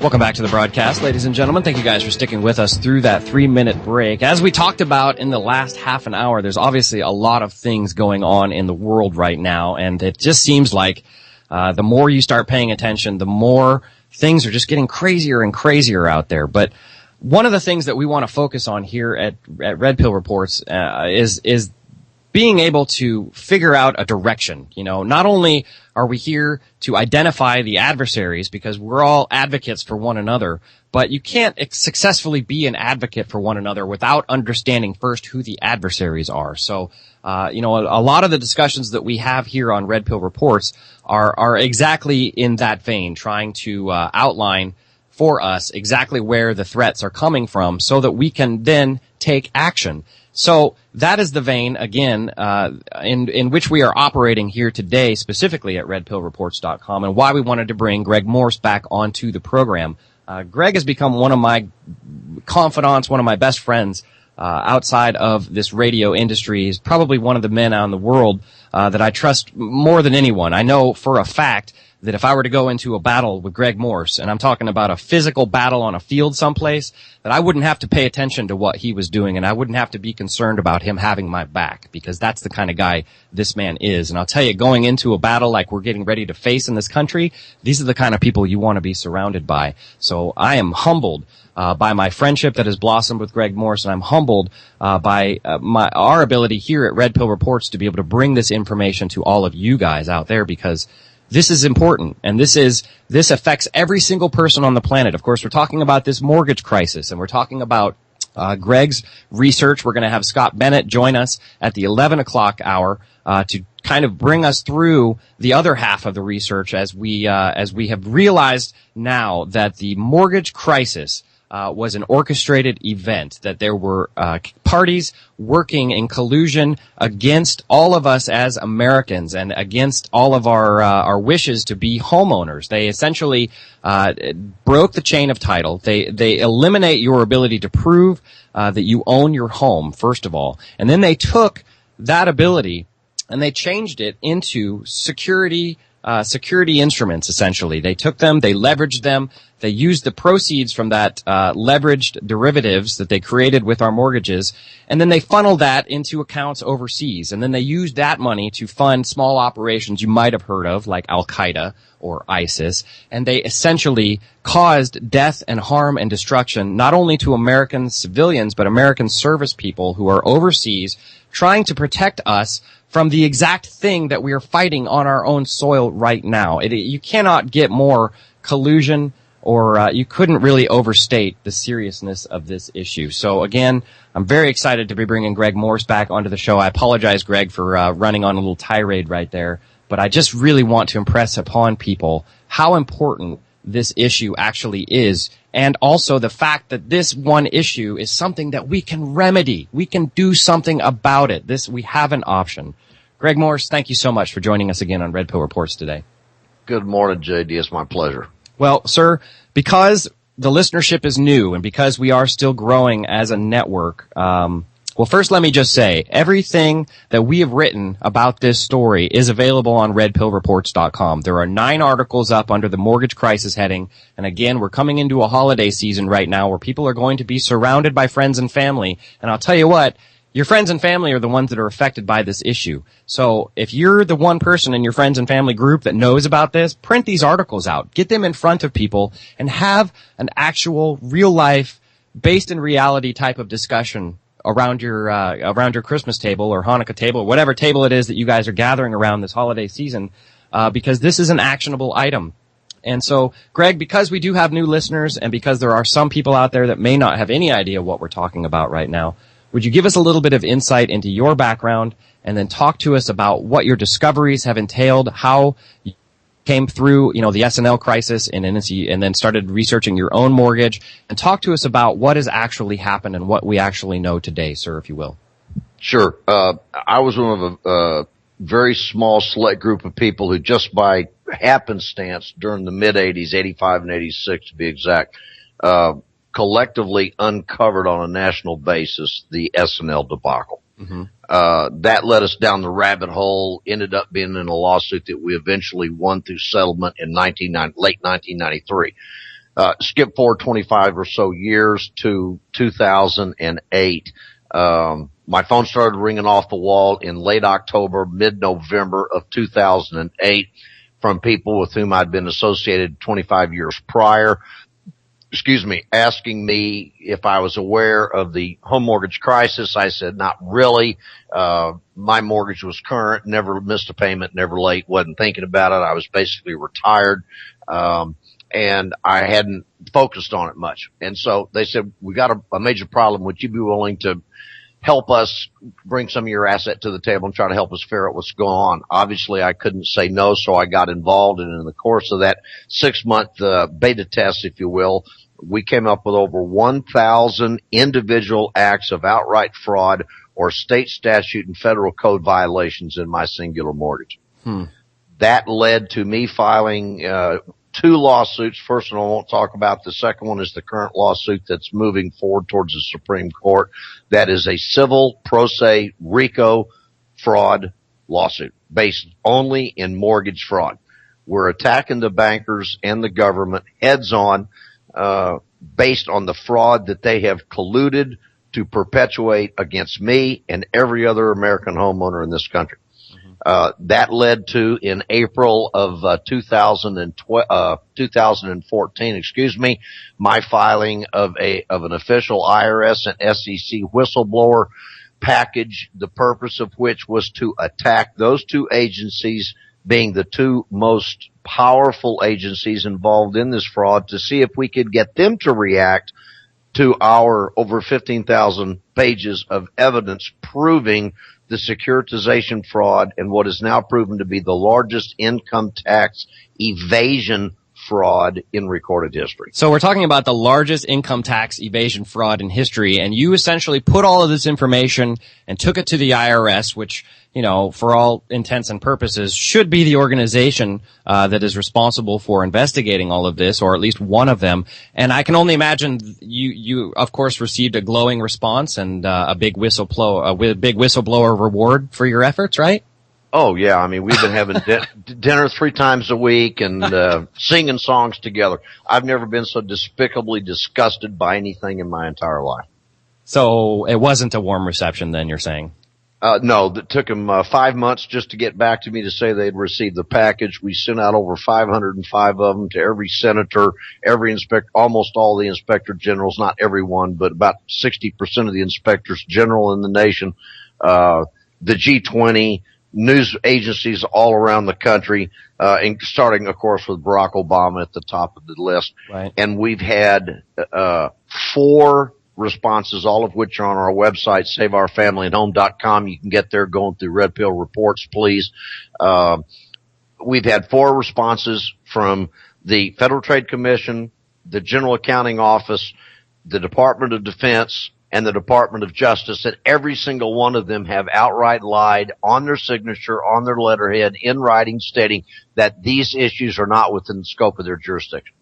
Welcome back to the broadcast, ladies and gentlemen. Thank you guys for sticking with us through that 3-minute break. As we talked about in the last half an hour, there's obviously a lot of things going on in the world right now, and it just seems like the more you start paying attention, the more things are just getting crazier and crazier out there. But one of the things that we want to focus on here at Red Pill Reports is being able to figure out a direction. You know, not only are we here to identify the adversaries because we're all advocates for one another, but you can't successfully be an advocate for one another without understanding first who the adversaries are. So, a lot of the discussions that we have here on Red Pill Reports are exactly in that vein, trying to outline for us exactly where the threats are coming from so that we can then take action. So that is the vein, again, in which we are operating here today, specifically at redpillreports.com, and why we wanted to bring Greg Morse back onto the program. Greg has become one of my confidants, one of my best friends outside of this radio industry. He's probably one of the men out in the world that I trust more than anyone. I know for a fact that if I were to go into a battle with Greg Morse, and I'm talking about a physical battle on a field someplace, that I wouldn't have to pay attention to what he was doing, and I wouldn't have to be concerned about him having my back, because that's the kind of guy this man is. And I'll tell you, going into a battle like we're getting ready to face in this country, these are the kind of people you want to be surrounded by. So I am humbled by my friendship that has blossomed with Greg Morse, and I'm humbled by our ability here at Red Pill Reports to be able to bring this information to all of you guys out there, because this is important, and this affects every single person on the planet. Of course, we're talking about this mortgage crisis, and we're talking about Greg's research. We're going to have Scott Bennett join us at the 11 o'clock hour to kind of bring us through the other half of the research as we have realized now that the mortgage crisis was an orchestrated event, that there were parties working in collusion against all of us as Americans and against all of our wishes to be homeowners. They essentially broke the chain of title. They eliminate your ability to prove that you own your home, first of all. And then they took that ability and they changed it into security instruments, essentially. They took them, they leveraged them, they used the proceeds from that leveraged derivatives that they created with our mortgages, and then they funneled that into accounts overseas. And then they used that money to fund small operations you might have heard of, like Al-Qaeda or ISIS, and they essentially caused death and harm and destruction not only to American civilians, but American service people who are overseas trying to protect us from the exact thing that we are fighting on our own soil right now. You cannot get more collusion, or you couldn't really overstate the seriousness of this issue. So again, I'm very excited to be bringing Greg Morse back onto the show. I apologize, Greg, for running on a little tirade right there, but I just really want to impress upon people how important this issue actually is, and also the fact that this one issue is something that we can remedy. We can do something about it. We have an option. Greg Morse, thank you so much for joining us again on Red Pill Reports today. Good morning, JD. It's my pleasure. Well, sir, because the listenership is new and because we are still growing as a network, well, first let me just say, everything that we have written about this story is available on redpillreports.com. There are 9 articles up under the mortgage crisis heading. And again, we're coming into a holiday season right now where people are going to be surrounded by friends and family. And I'll tell you what, your friends and family are the ones that are affected by this issue. So if you're the one person in your friends and family group that knows about this, print these articles out. Get them in front of people and have an actual real life, based in reality type of discussion around your Christmas table or Hanukkah table or whatever table it is that you guys are gathering around this holiday season, because this is an actionable item. And so, Greg, because we do have new listeners and because there are some people out there that may not have any idea what we're talking about right now, would you give us a little bit of insight into your background and then talk to us about what your discoveries have entailed, how you came through, the S&L crisis and then started researching your own mortgage, and talk to us about what has actually happened and what we actually know today, sir, if you will. Sure. I was one of a very small select group of people who just by happenstance during the mid-'80s, 85 and 86 to be exact, collectively uncovered on a national basis the S&L debacle. Mm-hmm. That led us down the rabbit hole, ended up being in a lawsuit that we eventually won through settlement in late 1993. Skip forward 25 or so years to 2008. My phone started ringing off the wall in late October, mid-November of 2008 from people with whom I'd been associated 25 years prior. Asking me if I was aware of the home mortgage crisis. I said, not really. My mortgage was current, never missed a payment, never late, wasn't thinking about it. I was basically retired. And I hadn't focused on it much. And so they said, we got a major problem. Would you be willing to help us bring some of your asset to the table and try to help us figure out what's going on? Obviously, I couldn't say no, so I got involved. And in the course of that 6-month beta test, if you will, we came up with over 1,000 individual acts of outright fraud or state statute and federal code violations in my singular mortgage. That led to me filing 2 lawsuits. First one I won't talk about. The second one is the current lawsuit that's moving forward towards the Supreme Court. That is a civil pro se RICO fraud lawsuit based only in mortgage fraud. We're attacking the bankers and the government heads on, based on the fraud that they have colluded to perpetuate against me and every other American homeowner in this country. That led to, in April of 2014, my filing of an official IRS and SEC whistleblower package, the purpose of which was to attack those 2 agencies, being the 2 most powerful agencies involved in this fraud, to see if we could get them to react to our over 15,000 pages of evidence proving the securitization fraud and what is now proven to be the largest income tax evasion fraud in recorded history. So we're talking about the largest income tax evasion fraud in history, and you essentially put all of this information and took it to the IRS, which, you know, for all intents and purposes, should be the organization that is responsible for investigating all of this, or at least one of them. And I can only imagine you of course received a glowing response and a big whistleblower reward for your efforts, right? Oh yeah, I mean, we've been having dinner 3 times a week and singing songs together. I've never been so despicably disgusted by anything in my entire life. So it wasn't a warm reception then, you're saying? No, it took them 5 months just to get back to me to say they'd received the package. We sent out over 505 of them to every senator, every inspector, almost all the inspector generals, not every one, but about 60% of the inspectors general in the nation, the G20, news agencies all around the country, and starting, of course, with Barack Obama at the top of the list. Right. And we've had 4 responses, all of which are on our website, saveourfamilyandhome.com. You can get there going through Red Pill Reports, please. We've had 4 responses from the Federal Trade Commission, the General Accounting Office, the Department of Defense, and the Department of Justice, and every single one of them have outright lied on their signature, on their letterhead, in writing, stating that these issues are not within the scope of their jurisdiction.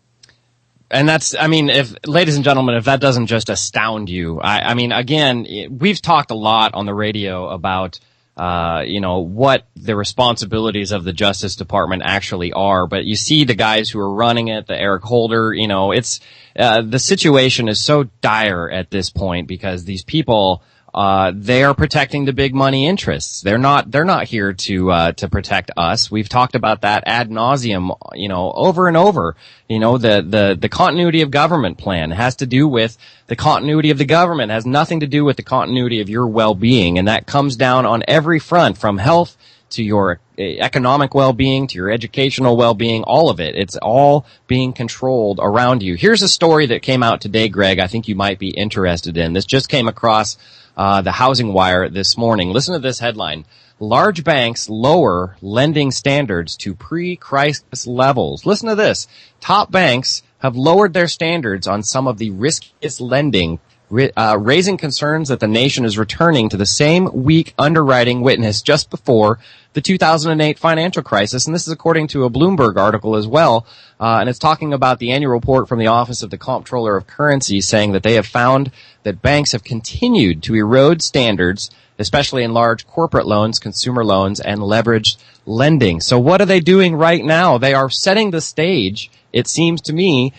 And that's, I mean, ladies and gentlemen, if that doesn't just astound you, I mean, again, we've talked a lot on the radio about, what the responsibilities of the Justice Department actually are, but you see the guys who are running it, the Eric Holder, it's, the situation is so dire at this point because these people, they are protecting the big money interests. They're not here to protect us. We've talked about that ad nauseum, over and over. The continuity of government plan has to do with the continuity of the government, it has nothing to do with the continuity of your well-being. And that comes down on every front, from health to your economic well-being, to your educational well-being, all of it. It's all being controlled around you. Here's a story that came out today, Greg, I think you might be interested in. This just came across the Housing Wire this morning. Listen to this headline. Large banks lower lending standards to pre-crisis levels. Listen to this. Top banks have lowered their standards on some of the riskiest lending, raising concerns that the nation is returning to the same weak underwriting witnessed just before the 2008 financial crisis. And this is according to a Bloomberg article as well. And it's talking about the annual report from the Office of the Comptroller of Currencies, saying that they have found that banks have continued to erode standards, especially in large corporate loans, consumer loans, and leveraged lending. So what are they doing right now? They are setting the stage it seems to me,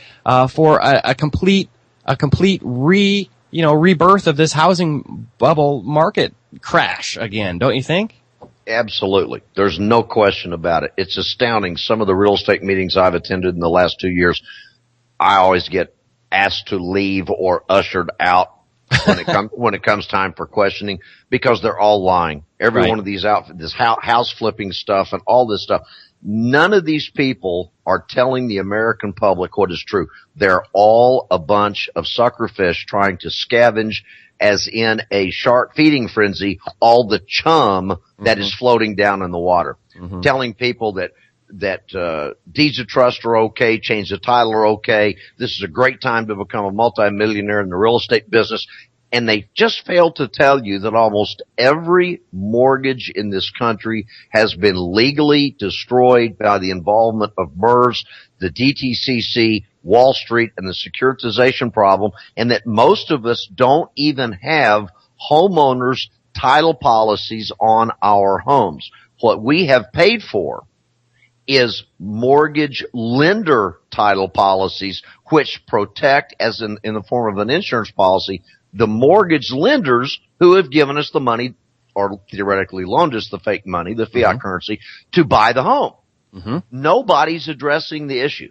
for a complete rebirth of this housing bubble market crash again, don't you think? Absolutely. There's no question about it. It's astounding. Some of the real estate meetings I've attended in the last 2 years, I always get asked to leave or ushered out when it comes time for questioning, because they're all lying. Every one of these this house flipping stuff and all this stuff. None of these people are telling the American public what is true. They're all a bunch of suckerfish trying to scavenge, as in a shark feeding frenzy, all the chum that is floating down in the water. Telling people that deeds of trust are okay, change of title are okay. This is a great time to become a multimillionaire in the real estate business. And they just failed to tell you that almost every mortgage in this country has been legally destroyed by the involvement of MERS, the DTCC, Wall Street, and the securitization problem, and that most of us don't even have homeowners' title policies on our homes. What we have paid for is mortgage lender title policies, which protect, as in the form of an insurance policy, the mortgage lenders who have given us the money, or theoretically loaned us the fake money, the fiat currency, to buy the home. Nobody's addressing the issue.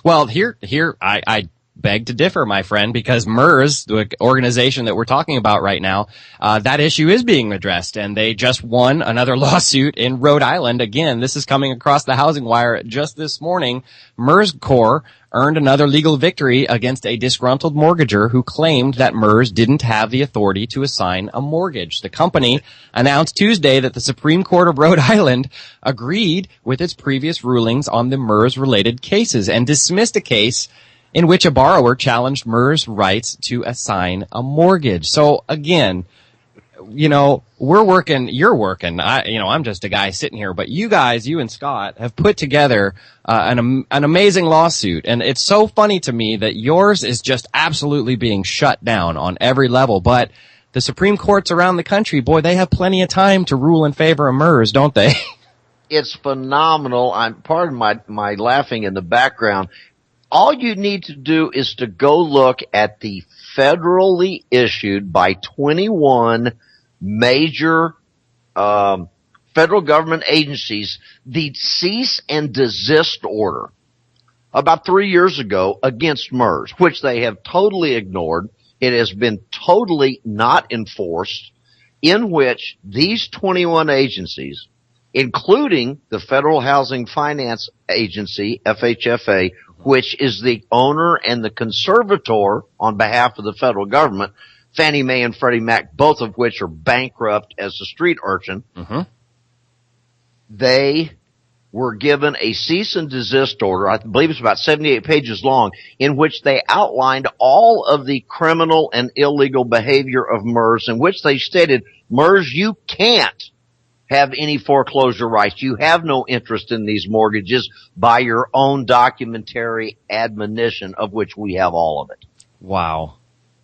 Well, here, I beg to differ, my friend, because MERS, the organization that we're talking about right now, that issue is being addressed, and they just won another lawsuit in Rhode Island. Again, this is coming across the housing wire just this morning. MERS Corps earned another legal victory against a disgruntled mortgager who claimed that MERS didn't have the authority to assign a mortgage. The company announced Tuesday that the Supreme Court of Rhode Island agreed with its previous rulings on the MERS-related cases and dismissed a case in which a borrower challenged MERS rights to assign a mortgage. So again, we're working, you're working. I'm just a guy sitting here, but you guys, you and Scott, have put together an amazing lawsuit, and it's so funny to me that yours is just absolutely being shut down on every level. But the Supreme Courts around the country, boy, they have plenty of time to rule in favor of MERS, don't they? It's phenomenal. Pardon my laughing in the background. All you need to do is to go look at the federally issued by 21 major federal government agencies, the cease and desist order about 3 years ago against MERS, which they have totally ignored. It has been totally not enforced, in which these 21 agencies, including the Federal Housing Finance Agency, FHFA, which is the owner and the conservator on behalf of the federal government, Fannie Mae and Freddie Mac, both of which are bankrupt as a street urchin. They were given a cease and desist order, I believe it's about 78 pages long, in which they outlined all of the criminal and illegal behavior of MERS, in which they stated, MERS, you can't have any foreclosure rights. You have no interest in these mortgages by your own documentary admonition, of which we have all of it. Wow.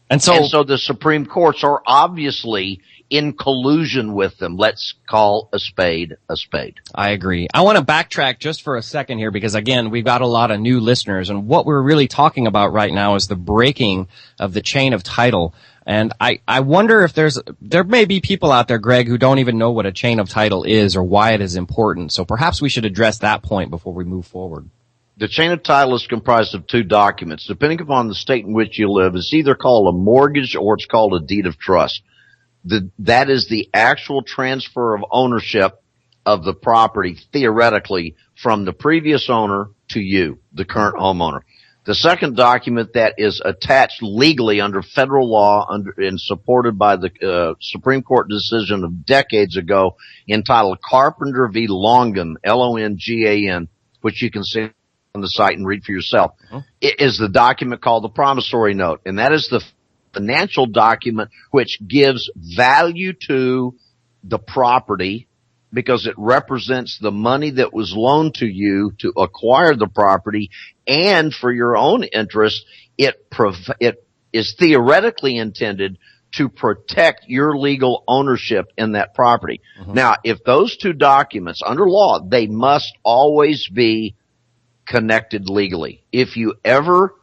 And so the Supreme Courts are obviously in collusion with them. Let's call a spade a spade. I agree. I want to backtrack just for a second here, because again, we've got a lot of new listeners, and what we're really talking about right now is the breaking of the chain of title. And I wonder if there may be people out there, Greg, who don't even know what a chain of title is or why it is important. So perhaps we should address that point before we move forward. The chain of title is comprised of two documents. Depending upon the state in which you live, it's either called a mortgage or it's called a deed of trust. That is the actual transfer of ownership of the property, theoretically, from the previous owner to you, the current homeowner. The second document that is attached legally under federal law and supported by the Supreme Court decision of decades ago, entitled Carpenter v. Longan, Longan, which you can see on the site and read for yourself, It is the document called the promissory note. And that is the financial document which gives value to the property, because it represents the money that was loaned to you to acquire the property, and for your own interest, it is theoretically intended to protect your legal ownership in that property. Now, if those two documents, under law, they must always be connected legally. If you ever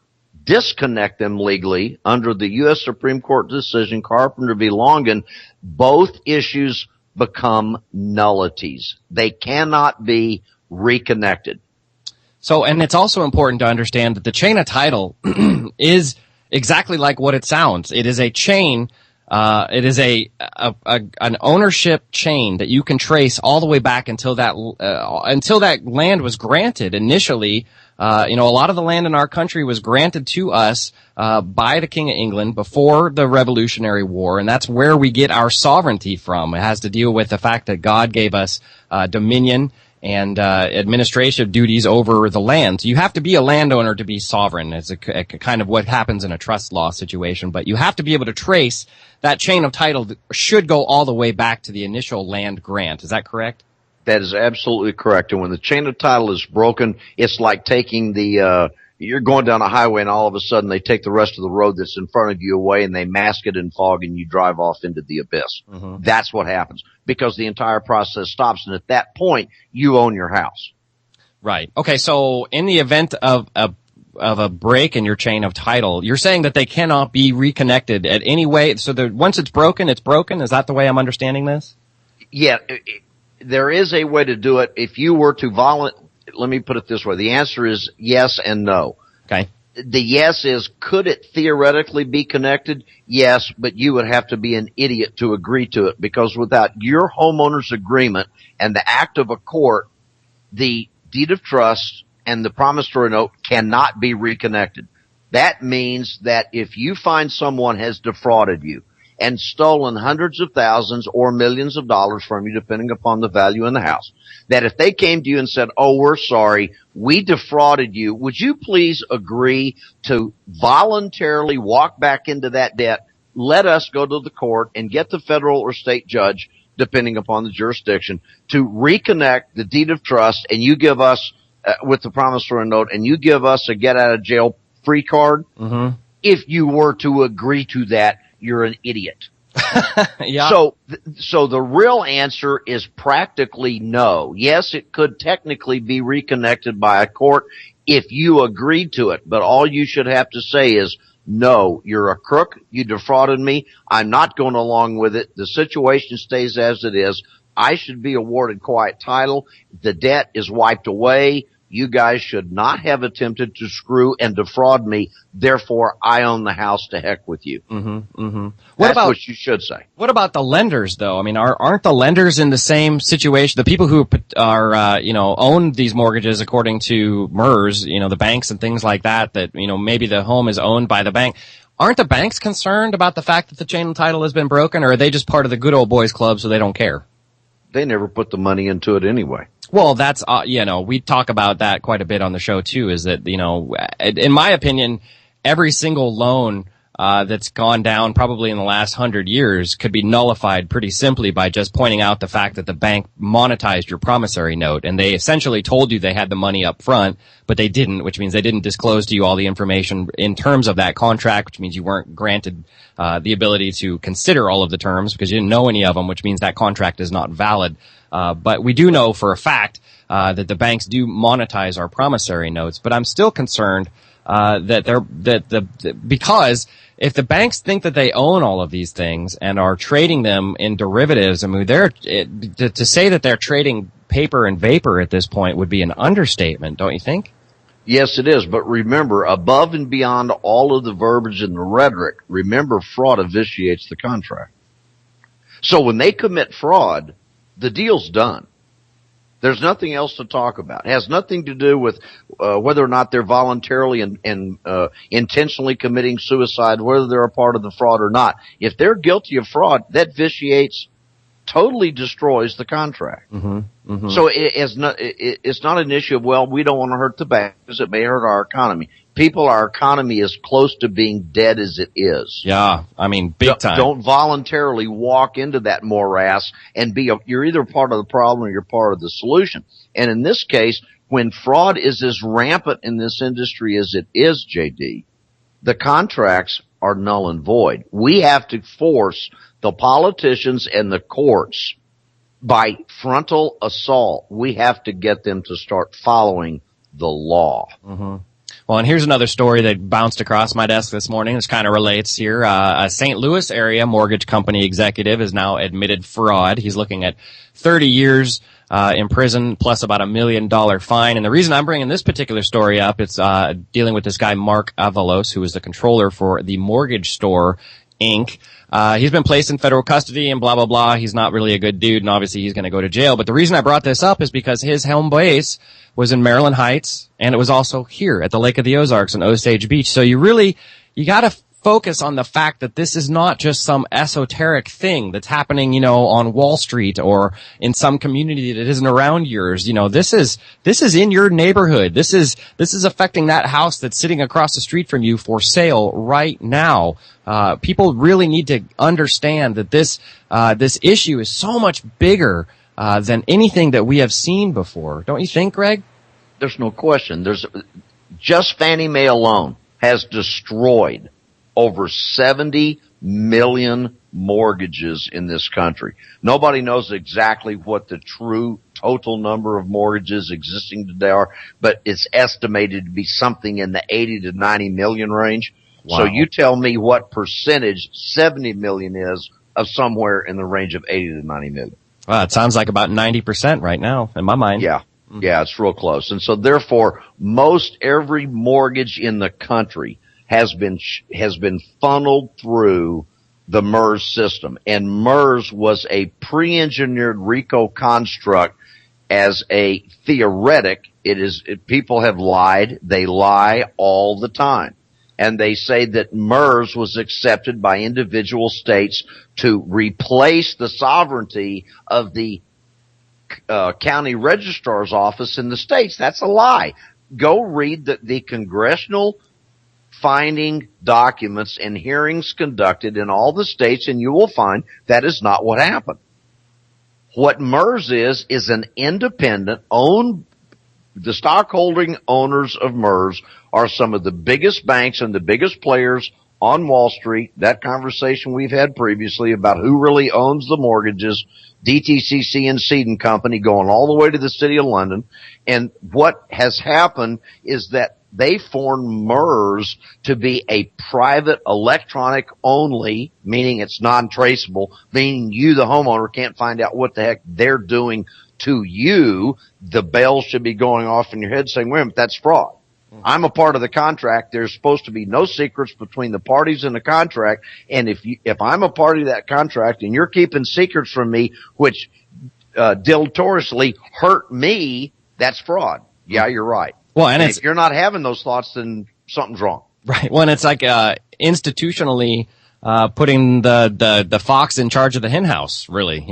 disconnect them legally under the U.S. Supreme Court decision, Carpenter v. Longan, both issues become nullities. They cannot be reconnected. So, and it's also important to understand that the chain of title is exactly like what it sounds. It is a chain. It is an ownership chain that you can trace all the way back until that land was granted initially. A lot of the land in our country was granted to us by the King of England before the Revolutionary War, and that's where we get our sovereignty from. It has to deal with the fact that God gave us dominion and administrative duties over the land. So you have to be a landowner to be sovereign. It's a kind of what happens in a trust law situation, but you have to be able to trace that chain of title that should go all the way back to the initial land grant. Is that correct? That is absolutely correct. And when the chain of title is broken, it's like taking you're going down a highway and all of a sudden they take the rest of the road that's in front of you away and they mask it in fog and you drive off into the abyss. Mm-hmm. That's what happens because the entire process stops. And at that point, you own your house. Right. Okay. So in the event of a break in your chain of title, you're saying that they cannot be reconnected at any way. So once it's broken, it's broken. Is that the way I'm understanding this? Yeah. There is a way to do it. If you were to let me put it this way. The answer is yes and no. Okay. The yes is, could it theoretically be connected? Yes, but you would have to be an idiot to agree to it because without your homeowner's agreement and the act of a court, the deed of trust and the promissory note cannot be reconnected. That means that if you find someone has defrauded you and stolen hundreds of thousands or millions of dollars from you, depending upon the value in the house, that if they came to you and said, oh, we're sorry, we defrauded you, would you please agree to voluntarily walk back into that debt, let us go to the court and get the federal or state judge, depending upon the jurisdiction, to reconnect the deed of trust, and you give us, with the promissory note, and you give us a get-out-of-jail-free card? Mm-hmm. If you were to agree to that, you're an idiot. Yeah. So the real answer is practically no. Yes, it could technically be reconnected by a court if you agreed to it, but all you should have to say is, no, you're a crook. You defrauded me. I'm not going along with it. The situation stays as it is. I should be awarded quiet title. The debt is wiped away. You guys should not have attempted to screw and defraud me. Therefore, I own the house. To heck with you. Mm-hmm, mm-hmm. That's what you should say. What about the lenders, though? I mean, aren't the lenders in the same situation? The people who are, own these mortgages according to MERS, the banks and things like that, maybe the home is owned by the bank. Aren't the banks concerned about the fact that the chain of title has been broken, or are they just part of the good old boys club so they don't care? They never put the money into it anyway. Well, that's, we talk about that quite a bit on the show too, is that, in my opinion, every single loan, that's gone down probably in the last 100 years could be nullified pretty simply by just pointing out the fact that the bank monetized your promissory note, and they essentially told you they had the money up front, but they didn't, which means they didn't disclose to you all the information in terms of that contract, which means you weren't granted the ability to consider all of the terms because you didn't know any of them, which means that contract is not valid. But we do know for a fact that the banks do monetize our promissory notes, but I'm still concerned because if the banks think that they own all of these things and are trading them in derivatives, I mean, to say that they're trading paper and vapor at this point would be an understatement, don't you think? Yes, it is. But remember, above and beyond all of the verbiage and the rhetoric, remember fraud vitiates the contract. So when they commit fraud, the deal's done. There's nothing else to talk about. It has nothing to do with whether or not they're voluntarily and intentionally committing suicide, whether they're a part of the fraud or not. If they're guilty of fraud, that vitiates, totally destroys the contract. Mm-hmm, mm-hmm. So it's not an issue of, well, we don't want to hurt the bank because it may hurt our economy. People, our economy is close to being dead as it is. Yeah, I mean, big time. Don't voluntarily walk into that morass and you're either part of the problem or you're part of the solution. And in this case, when fraud is as rampant in this industry as it is, JD, the contracts are null and void. We have to force the politicians and the courts by frontal assault. We have to get them to start following the law. Mm-hmm. Well, and here's another story that bounced across my desk this morning. This kind of relates here. A St. Louis area mortgage company executive is now admitted fraud. He's looking at 30 years in prison plus about $1 million fine. And the reason I'm bringing this particular story up, it's dealing with this guy, Mark Avalos, who is the controller for the Mortgage Store, Inc. He's been placed in federal custody and blah, blah, blah. He's not really a good dude, and obviously he's going to go to jail. But the reason I brought this up is because his home base was in Maryland Heights, and it was also here at the Lake of the Ozarks in Osage Beach. So you got to focus on the fact that this is not just some esoteric thing that's happening, on Wall Street or in some community that isn't around yours. This is in your neighborhood. This is affecting that house that's sitting across the street from you for sale right now. People really need to understand that this issue is so much bigger than anything that we have seen before. Don't you think, Greg? There's no question. Just Fannie Mae alone has destroyed over 70 million mortgages in this country. Nobody knows exactly what the true total number of mortgages existing today are, but it's estimated to be something in the 80 to 90 million range. Wow. So you tell me what percentage 70 million is of somewhere in the range of 80 to 90 million. Well, it sounds like about 90% right now in my mind. Yeah. Yeah, it's real close. And so therefore, most every mortgage in the country has been funneled through the MERS system. And MERS was a pre-engineered RICO construct as a theoretic. People have lied. They lie all the time. And they say that MERS was accepted by individual states to replace the sovereignty of the county registrar's office in the states. That's a lie. Go read the congressional finding documents and hearings conducted in all the states, and you will find that is not what happened. What MERS is an independent the stockholding owners of MERS are some of the biggest banks and the biggest players on Wall Street. That conversation we've had previously about who really owns the mortgages, DTCC and Seed and Company going all the way to the City of London. And what has happened is that they formed MERS to be a private electronic only, meaning it's non-traceable, meaning you, the homeowner, can't find out what the heck they're doing to you. The bells should be going off in your head saying, wait a minute, that's fraud. I'm a part of the contract. There's supposed to be no secrets between the parties in the contract. And if I'm a party to that contract and you're keeping secrets from me, which deleteriously hurt me, that's fraud. Yeah, you're right. Well, and if you're not having those thoughts, then something's wrong. Right. Well, and it's like institutionally putting the fox in charge of the hen house, really,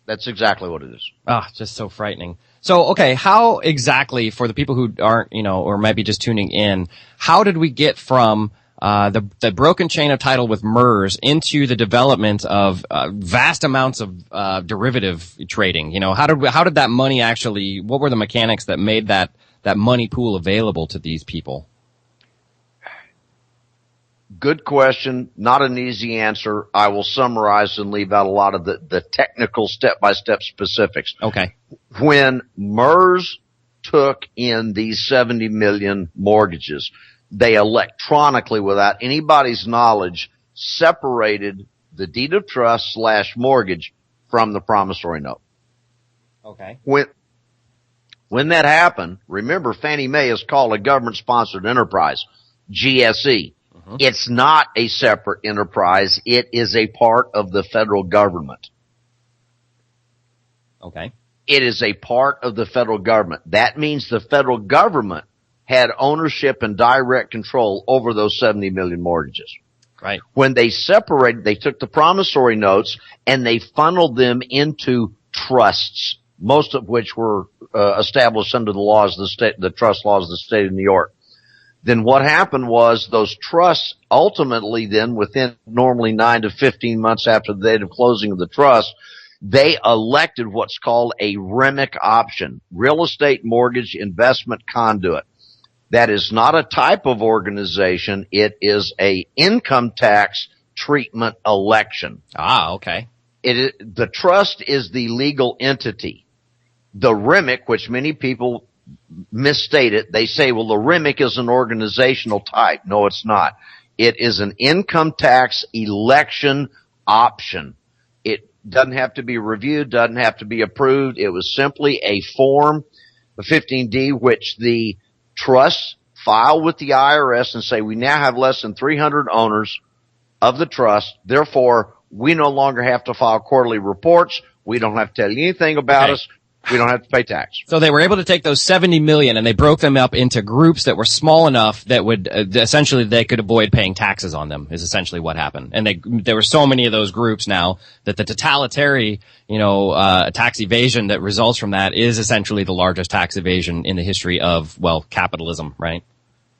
That's exactly what it is. Just so frightening. So, okay, how exactly, for the people who aren't, or maybe just tuning in, how did we get from the broken chain of title with MERS into the development of vast amounts of derivative trading? How did that money actually, what were the mechanics that made that money pool available to these people? Good question. Not an easy answer. I will summarize and leave out a lot of the technical step-by-step specifics. Okay. When MERS took in these 70 million mortgages, they electronically, without anybody's knowledge, separated the deed of trust / mortgage from the promissory note. Okay. When that happened, remember Fannie Mae is called a government-sponsored enterprise, GSE. Mm-hmm. It's not a separate enterprise. It is a part of the federal government. Okay. It is a part of the federal government. That means the federal government had ownership and direct control over those 70 million mortgages. Right. When they separated, they took the promissory notes and they funneled them into trusts, most of which were established under the laws of the state, the trust laws of the state of New York. Then what happened was those trusts ultimately then, within normally 9 to 15 months after the date of closing of the trust, they elected what's called a REMIC option, Real Estate Mortgage Investment Conduit. That is not a type of organization. It is a income tax treatment election. Okay. The trust is the legal entity. The REMIC, which many people misstate it. They say, well, the REMIC is an organizational type. No, it's not. It is an income tax election option. It doesn't have to be reviewed, doesn't have to be approved. It was simply a form, a 15D, which the trusts file with the IRS and say, we now have less than 300 owners of the trust. Therefore, we no longer have to file quarterly reports. We don't have to tell you anything about us. We don't have to pay tax. So they were able to take those 70 million and they broke them up into groups that were small enough that would essentially they could avoid paying taxes on them is essentially what happened. And there were so many of those groups now that the totalitarian, tax evasion that results from that is essentially the largest tax evasion in the history of, capitalism, right?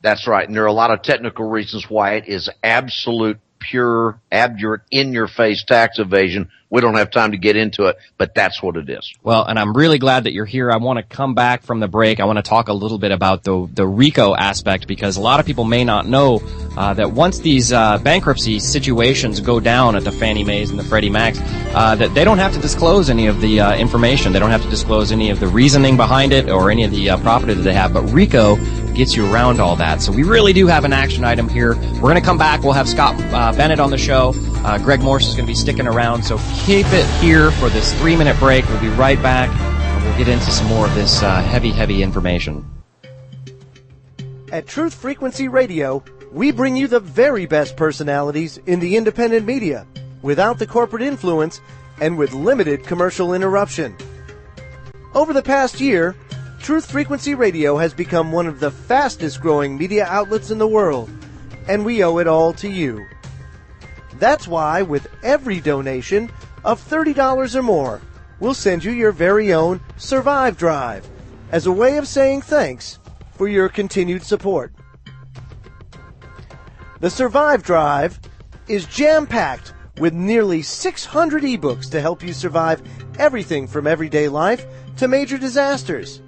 That's right. And there are a lot of technical reasons why it is absolute, pure, abjurant, in-your-face tax evasion. We don't have time to get into it, but that's what it is. Well, and I'm really glad that you're here. I want to come back from the break. I want to talk a little bit about the RICO aspect, because a lot of people may not know that once these bankruptcy situations go down at the Fannie Mae's and the Freddie Mac's, that they don't have to disclose any of the information. They don't have to disclose any of the reasoning behind it or any of the property that they have. But RICO gets you around all that. So we really do have an action item here. We're going to come back. We'll have Scott Bennett on the show. Greg Morse is going to be sticking around. So keep it here for this 3-minute break. We'll be right back, and we'll get into some more of this heavy information. At Truth Frequency Radio, we bring you the very best personalities in the independent media, without the corporate influence and with limited commercial interruption. Over the past year, Truth Frequency Radio has become one of the fastest growing media outlets in the world, and we owe it all to you. That's why with every donation of $30 or more, we'll send you your very own Survive Drive as a way of saying thanks for your continued support. The Survive Drive is jam-packed with nearly 600 ebooks to help you survive everything from everyday life to major disasters.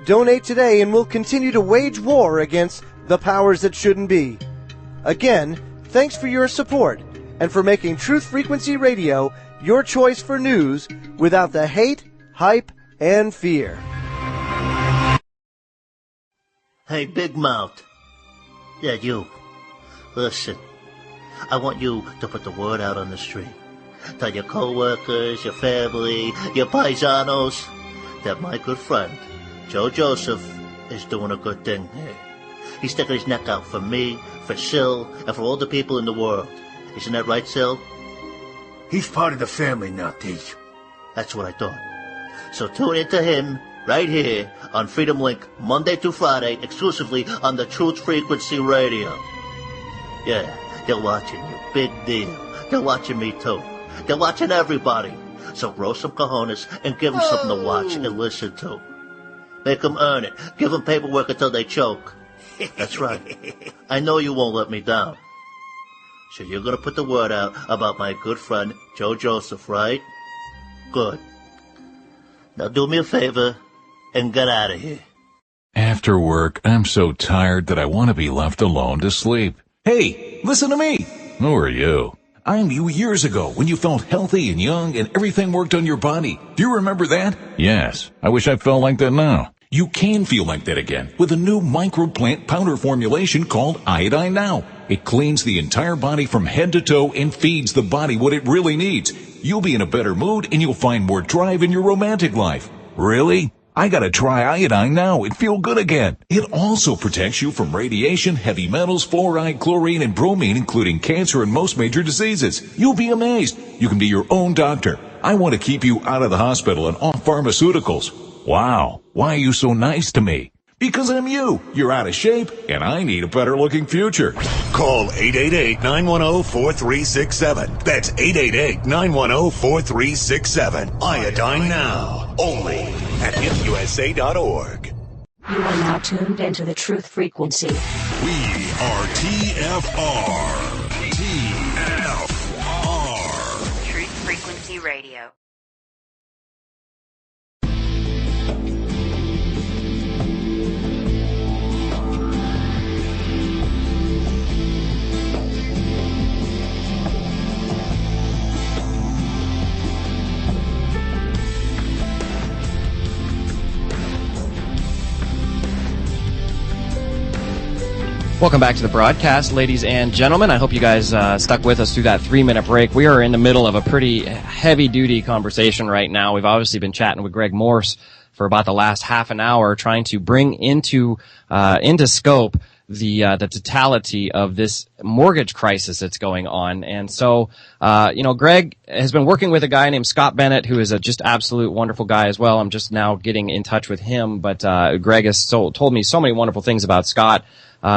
Donate today and we'll continue to wage war against the powers that shouldn't be. Again, thanks for your support and for making Truth Frequency Radio your choice for news without the hate, hype, and fear. Hey, Big Mouth. Yeah, you. Listen, I want you to put the word out on the street. Tell your co-workers, your family, your paisanos, that my good friend, Joe Joseph, is doing a good thing here. He's sticking his neck out for me, for Sil, and for all the people in the world. Isn't that right, Sil? He's part of the family now, Teach. That's what I thought. So tune in to him right here on Freedom Link, Monday through Friday, exclusively on the Truth Frequency Radio. Yeah, they're watching you. Big deal. They're watching me, too. They're watching everybody. So grow some cojones and give them something to watch and listen to. Make them earn it. Give them paperwork until they choke. That's right. I know you won't let me down. So you're going to put the word out about my good friend, Joe Joseph, right? Good. Now do me a favor and get out of here. After work, I'm so tired that I want to be left alone to sleep. Hey, listen to me. Who are you? I'm you years ago when you felt healthy and young and everything worked on your body. Do you remember that? Yes. I wish I felt like that now. You can feel like that again with a new microplant powder formulation called Iodine Now. It cleans the entire body from head to toe and feeds the body what it really needs. You'll be in a better mood and you'll find more drive in your romantic life. Really? I gotta try Iodine Now and feel good again. It also protects you from radiation, heavy metals, fluoride, chlorine, and bromine, including cancer and most major diseases. You'll be amazed. You can be your own doctor. I want to keep you out of the hospital and off pharmaceuticals. Wow. Why are you so nice to me? Because I'm you. You're out of shape, and I need a better-looking future. Call 888-910-4367. That's 888-910-4367. Iodine Now. Only at HitUSA.org. You are now tuned into the Truth Frequency. We are TFR. TFR. Truth Frequency Radio. Welcome back to the broadcast, ladies and gentlemen. I hope you guys stuck with us through that 3-minute break. We are in the middle of a pretty heavy-duty conversation right now. We've obviously been chatting with Greg Morse for about the last half an hour, trying to bring into scope the totality of this mortgage crisis that's going on. And so, Greg has been working with a guy named Scott Bennett, who is a just absolute wonderful guy as well. I'm just now getting in touch with him, but Greg has told me so many wonderful things about Scott.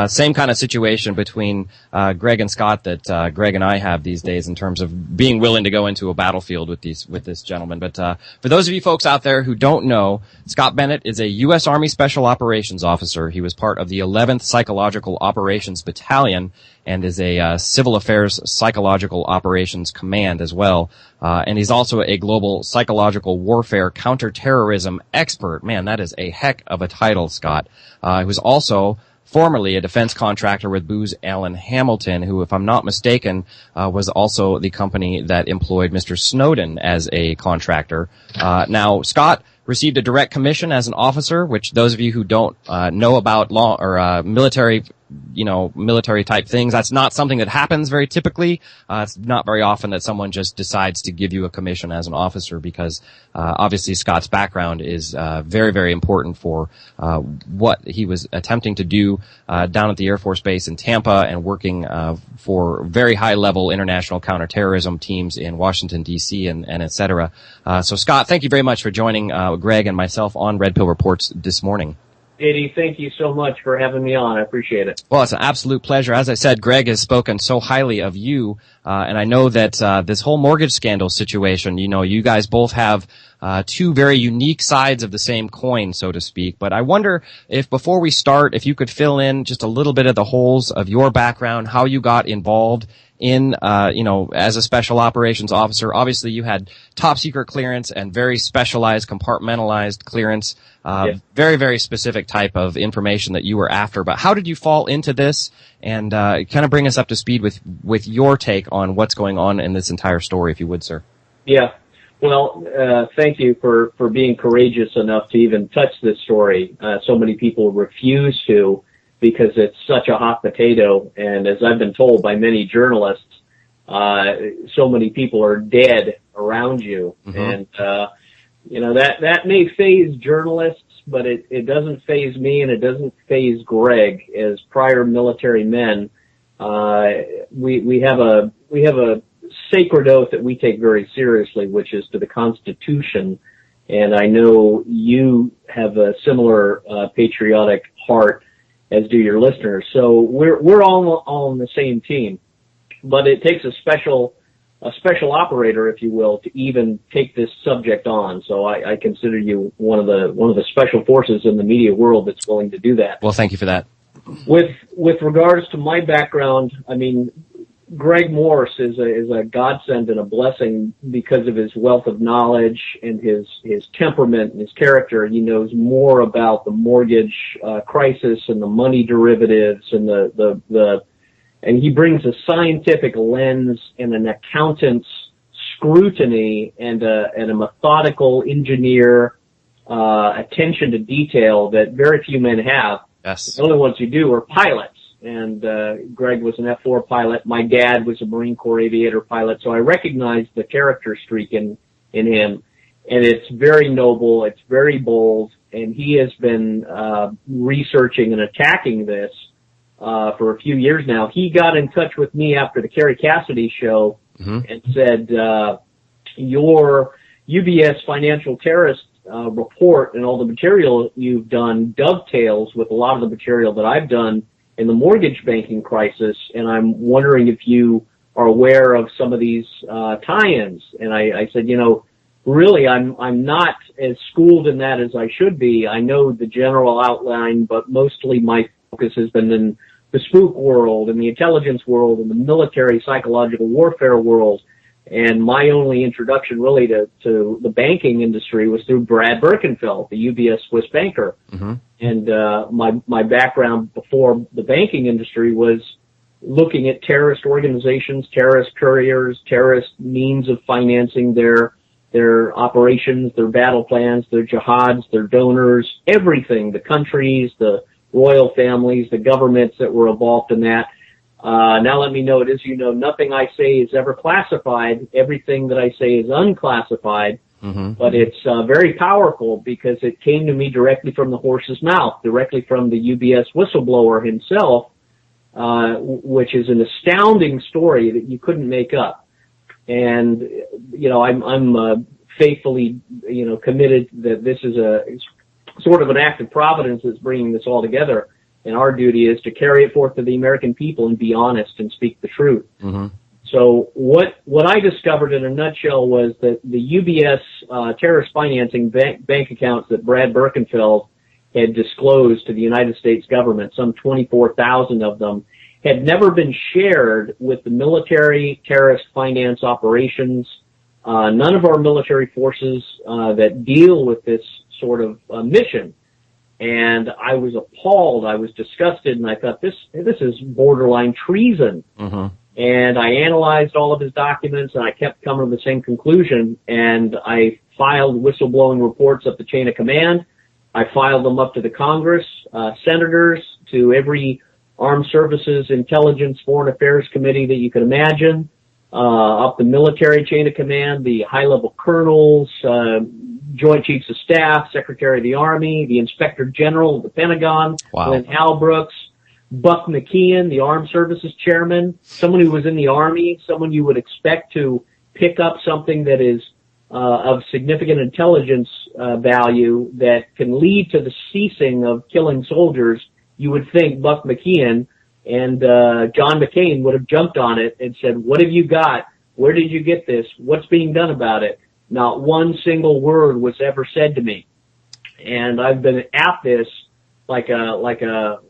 Same kind of situation between Greg and Scott that Greg and I have these days in terms of being willing to go into a battlefield with this gentleman. But for those of you folks out there who don't know, Scott Bennett is a U.S. Army Special Operations Officer. He was part of the 11th Psychological Operations Battalion and is a Civil Affairs Psychological Operations Command as well. And he's also a global psychological warfare counterterrorism expert. Man, that is a heck of a title, Scott. He was also formerly a defense contractor with Booz Allen Hamilton, who, if I'm not mistaken, was also the company that employed Mr. Snowden as a contractor. Now, Scott received a direct commission as an officer, which those of you who don't know about law or military type things, that's not something that happens very typically. It's not very often that someone just decides to give you a commission as an officer because obviously Scott's background is very, very important for what he was attempting to do down at the Air Force Base in Tampa and working for very high-level international counterterrorism teams in Washington, D.C. and et cetera. So, Scott, thank you very much for joining Greg and myself on Red Pill Reports this morning. Eddie, thank you so much for having me on. I appreciate it. Well, it's an absolute pleasure. As I said, Greg has spoken so highly of you, and I know that this whole mortgage scandal situation, you guys both have two very unique sides of the same coin, so to speak. But I wonder if before we start, if you could fill in just a little bit of the holes of your background, how you got involved in, as a special operations officer. Obviously, you had top secret clearance and very specialized, compartmentalized clearance, very, very specific type of information that you were after. But how did you fall into this? And kind of bring us up to speed with your take on what's going on in this entire story, if you would, sir. Yeah. Well, thank you for being courageous enough to even touch this story. So many people refuse to, because it's such a hot potato, and as I've been told by many journalists, so many people are dead around you. Mm-hmm. And, that may faze journalists, but it doesn't faze me, and it doesn't faze Greg. As prior military men, we have a sacred oath that we take very seriously, which is to the Constitution. And I know you have a similar patriotic heart, as do your listeners. So we're all on the same team, but it takes a special operator, if you will, to even take this subject on. So I consider you one of the special forces in the media world that's willing to do that. Well, thank you for that. With regards to my background, I mean, Greg Morse is a godsend and a blessing because of his wealth of knowledge and his temperament and his character. He knows more about the mortgage crisis and the money derivatives and and he brings a scientific lens and an accountant's scrutiny and a methodical engineer attention to detail that very few men have. Yes. The only ones who do are pilots. And Greg was an F-4 pilot. My dad was a Marine Corps aviator pilot, so I recognized the character streak in him. And it's very noble, it's very bold, and he has been researching and attacking this for a few years now. He got in touch with me after the Kerry Cassidy show and said, your UBS financial terrorist report and all the material you've done dovetails with a lot of the material that I've done in the mortgage banking crisis, and I'm wondering if you are aware of some of these tie-ins. And I said, really, I'm not as schooled in that as I should be. I know the general outline, but mostly my focus has been in the spook world and the intelligence world and the military psychological warfare world. And my only introduction really to the banking industry was through Brad Birkenfeld, the UBS Swiss banker. Mm-hmm. And my background before the banking industry was looking at terrorist organizations, terrorist couriers, terrorist means of financing their operations, their battle plans, their jihads, their donors, everything, the countries, the royal families, the governments that were involved in that. Now let me note, as you know, nothing I say is ever classified. Everything that I say is unclassified. Mm-hmm. But it's very powerful because it came to me directly from the horse's mouth, directly from the UBS whistleblower himself, which is an astounding story that you couldn't make up. And, you know, I'm faithfully, you know, committed that this is sort of an act of providence that's bringing this all together. And our duty is to carry it forth to the American people and be honest and speak the truth. Mm-hmm. So what I discovered in a nutshell was that the UBS terrorist financing bank accounts that Brad Birkenfeld had disclosed to the United States government, some 24,000 of them, had never been shared with the military terrorist finance operations. None of our military forces that deal with this sort of mission. And I was appalled. I was disgusted, and I thought this is borderline treason. Mm-hmm. And I analyzed all of his documents, and I kept coming to the same conclusion. And I filed whistleblowing reports up the chain of command. I filed them up to the Congress, senators, to every Armed Services, Intelligence, Foreign Affairs Committee that you could imagine, up the military chain of command, the high-level colonels, Joint Chiefs of Staff, Secretary of the Army, the Inspector General of the Pentagon, wow. Glenn Halbrooks, Buck McKeon, the Armed Services Chairman, someone who was in the Army, someone you would expect to pick up something that is of significant intelligence value that can lead to the ceasing of killing soldiers. You would think Buck McKeon and John McCain would have jumped on it and said, "What have you got? Where did you get this? What's being done about it?" Not one single word was ever said to me. And I've been at this like a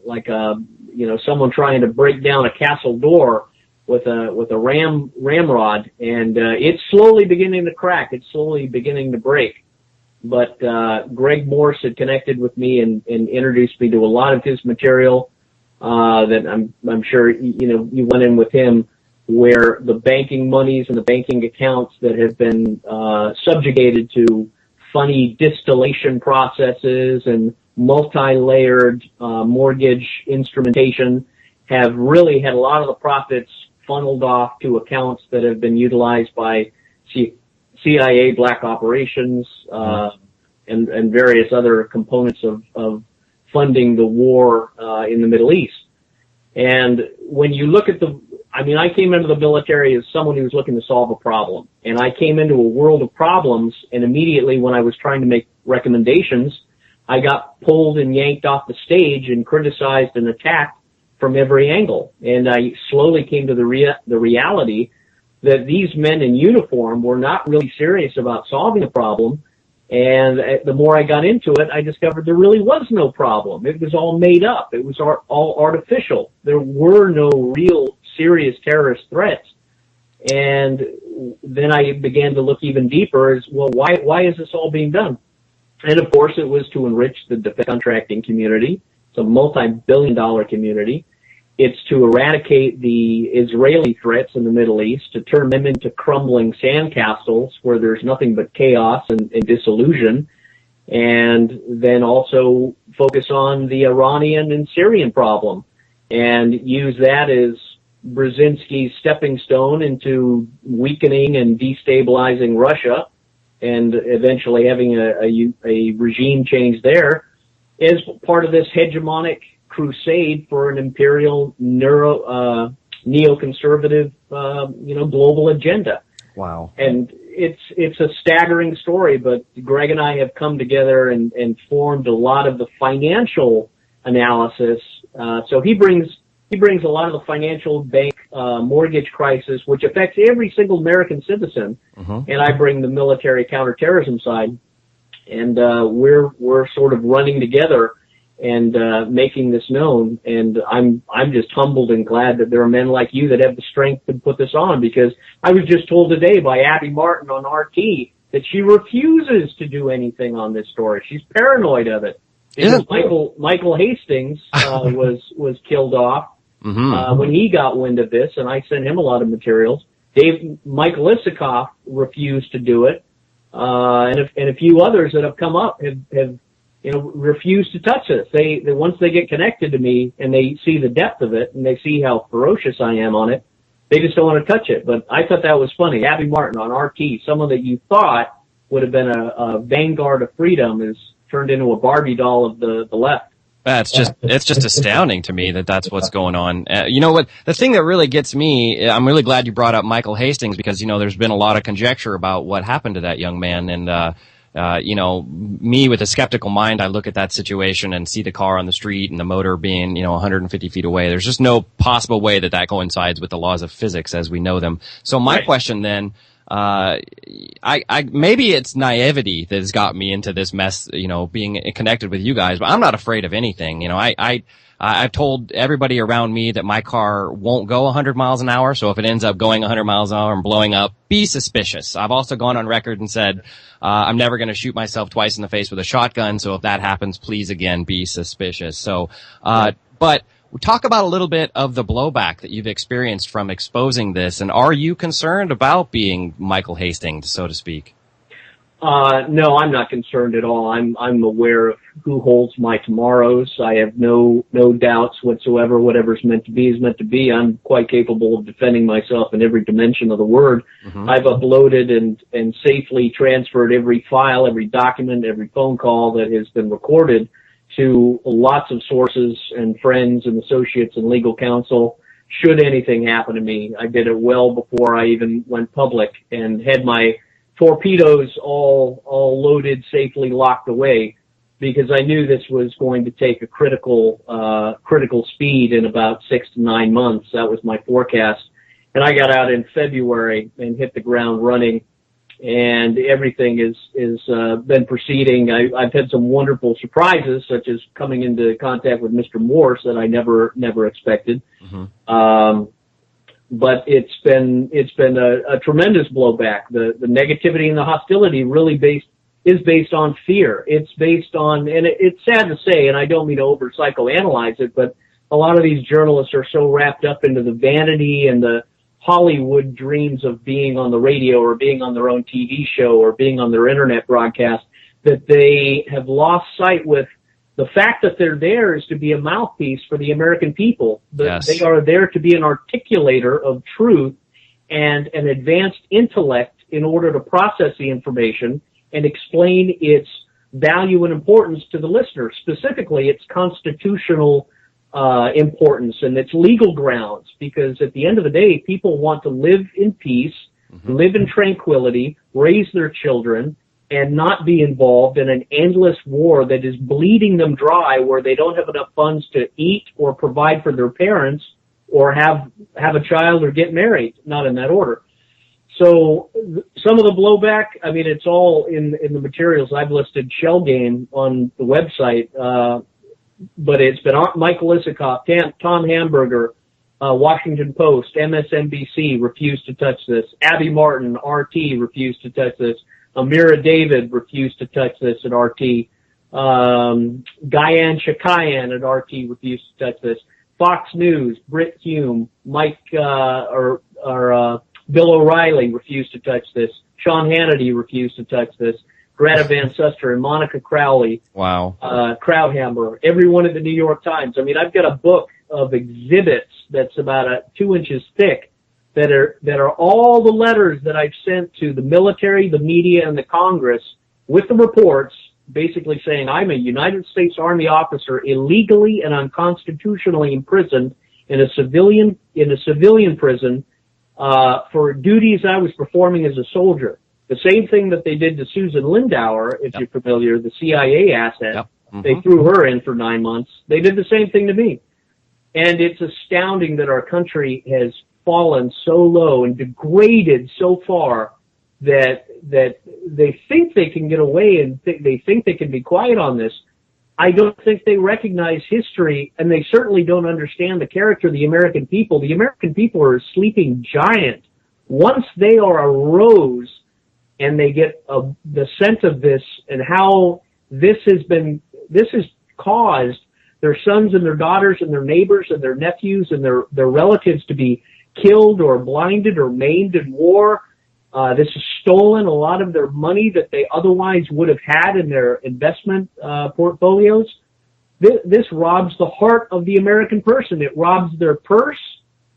you know, someone trying to break down a castle door with a ramrod, and it's slowly beginning to crack. It's slowly beginning to break. But Greg Morse had connected with me and introduced me to a lot of his material that I'm sure you know you went in with him, where the banking monies and the banking accounts that have been subjugated to funny distillation processes and multi-layered mortgage instrumentation have really had a lot of the profits funneled off to accounts that have been utilized by CIA black operations and various other components of funding the war in the Middle East. And when you look at I came into the military as someone who was looking to solve a problem. And I came into a world of problems, and immediately when I was trying to make recommendations, I got pulled and yanked off the stage and criticized and attacked from every angle. And I slowly came to the reality that these men in uniform were not really serious about solving the problem. And the more I got into it, I discovered there really was no problem. It was all made up. It was all artificial. There were no real serious terrorist threats. And then I began to look even deeper as, well, why is this all being done? And of course, it was to enrich the defense contracting community. It's a multi-billion-dollar community. It's to eradicate the Israeli threats in the Middle East, to turn them into crumbling sandcastles where there's nothing but chaos and disillusion, and then also focus on the Iranian and Syrian problem and use that as Brzezinski's stepping stone into weakening and destabilizing Russia and eventually having a regime change there as part of this hegemonic crusade for an imperial neoconservative global agenda. Wow. And it's a staggering story, but Greg and I have come together and formed a lot of the financial analysis. So he brings a lot of the financial bank mortgage crisis, which affects every single American citizen, and I bring the military counterterrorism side, and we're sort of running together and making this known. And I'm just humbled and glad that there are men like you that have the strength to put this on, because I was just told today by Abby Martin on RT that she refuses to do anything on this story. She's paranoid of it. Because Michael Hastings was killed off when he got wind of this, and I sent him a lot of materials. Mike Lisikoff refused to do it, and a few others that have come up have refuse to touch this. They once they get connected to me and they see the depth of it and they see how ferocious I am on it, they just don't want to touch it. But I thought that was funny. Abby Martin on RT, someone that you thought would have been a vanguard of freedom, is turned into a Barbie doll of the left. It's just astounding to me that that's what's going on. You know what? The thing that really gets me, I'm really glad you brought up Michael Hastings, because, there's been a lot of conjecture about what happened to that young man. And, me with a skeptical mind, I look at that situation and see the car on the street and the motor being, 150 feet away. There's just no possible way that coincides with the laws of physics as we know them. So my question then, maybe it's naivety that has got me into this mess, being connected with you guys, but I'm not afraid of anything. I've told everybody around me that my car won't go 100 miles an hour. So if it ends up going 100 miles an hour and blowing up, be suspicious. I've also gone on record and said, I'm never going to shoot myself twice in the face with a shotgun. So if that happens, please again, be suspicious. So, but talk about a little bit of the blowback that you've experienced from exposing this. And are you concerned about being Michael Hastings, so to speak? No, I'm not concerned at all. I'm aware of who holds my tomorrows. I have no doubts whatsoever. Whatever's meant to be is meant to be. I'm quite capable of defending myself in every dimension of the word. Mm-hmm. I've uploaded and safely transferred every file, every document, every phone call that has been recorded to lots of sources and friends and associates and legal counsel. Should anything happen to me, I did it well before I even went public and had my torpedoes all loaded, safely locked away, because I knew this was going to take a critical speed in about 6 to 9 months. That was my forecast. And I got out in February and hit the ground running, and everything is been proceeding. I've had some wonderful surprises, such as coming into contact with Mr. Morse that I never expected. Mm-hmm. But it's been a tremendous blowback. The negativity and the hostility really is based on fear. It's based on, and it's sad to say, and I don't mean to over psychoanalyze it, but a lot of these journalists are so wrapped up into the vanity and the Hollywood dreams of being on the radio or being on their own TV show or being on their internet broadcast that they have lost sight with the fact that they're there is to be a mouthpiece for the American people. Yes. They are there to be an articulator of truth and an advanced intellect in order to process the information and explain its value and importance to the listener, specifically its constitutional importance and its legal grounds, because at the end of the day, people want to live in peace, mm-hmm. live in tranquility, raise their children, and not be involved in an endless war that is bleeding them dry, where they don't have enough funds to eat or provide for their parents or have a child or get married, not in that order. So some of the blowback, I mean, it's all in the materials. I've listed shell game on the website, but it's been Michael Isikoff, Tom Hamburger, Washington Post, MSNBC refused to touch this. Abby Martin, RT, refused to touch this. Amira David refused to touch this at RT. Guyan Shakayan at RT refused to touch this. Fox News, Britt Hume, Bill O'Reilly refused to touch this. Sean Hannity refused to touch this. Greta Van Susteren and Monica Crowley. Wow. Krauthammer, everyone at the New York Times. I mean, I've got a book of exhibits that's about 2 inches thick that are all the letters that I've sent to the military, the media, and the Congress with the reports, basically saying I'm a United States Army officer illegally and unconstitutionally imprisoned in a civilian prison for duties I was performing as a soldier. The same thing that they did to Susan Lindauer, if you're familiar, the CIA asset. Yep. Mm-hmm. They threw her in for 9 months. They did the same thing to me. And it's astounding that our country has fallen so low and degraded so far that they think they can get away and they think they can be quiet on this. I don't think they recognize history, and they certainly don't understand the character of the American people. The American people are a sleeping giant. Once they are arose and they get the sense of this and how this has caused their sons and their daughters and their neighbors and their nephews and their relatives to be killed or blinded or maimed in war, This has stolen a lot of their money that they otherwise would have had in their investment portfolios. This robs the heart of the American person. It robs their purse,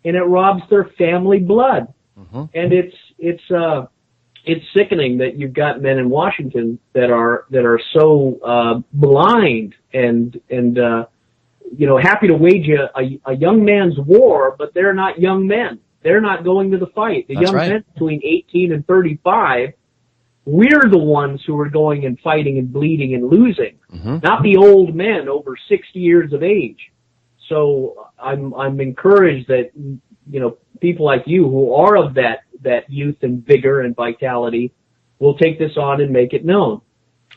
and it robs their family blood. Mm-hmm. And it's sickening that you've got men in Washington that are so blind and happy to wage a young man's war, but they're not young men. They're not going to the fight. The young men between 18 and 35, we're the ones who are going and fighting and bleeding and losing, not the old men over 60 years of age. So I'm encouraged that, people like you who are of that youth and vigor and vitality will take this on and make it known.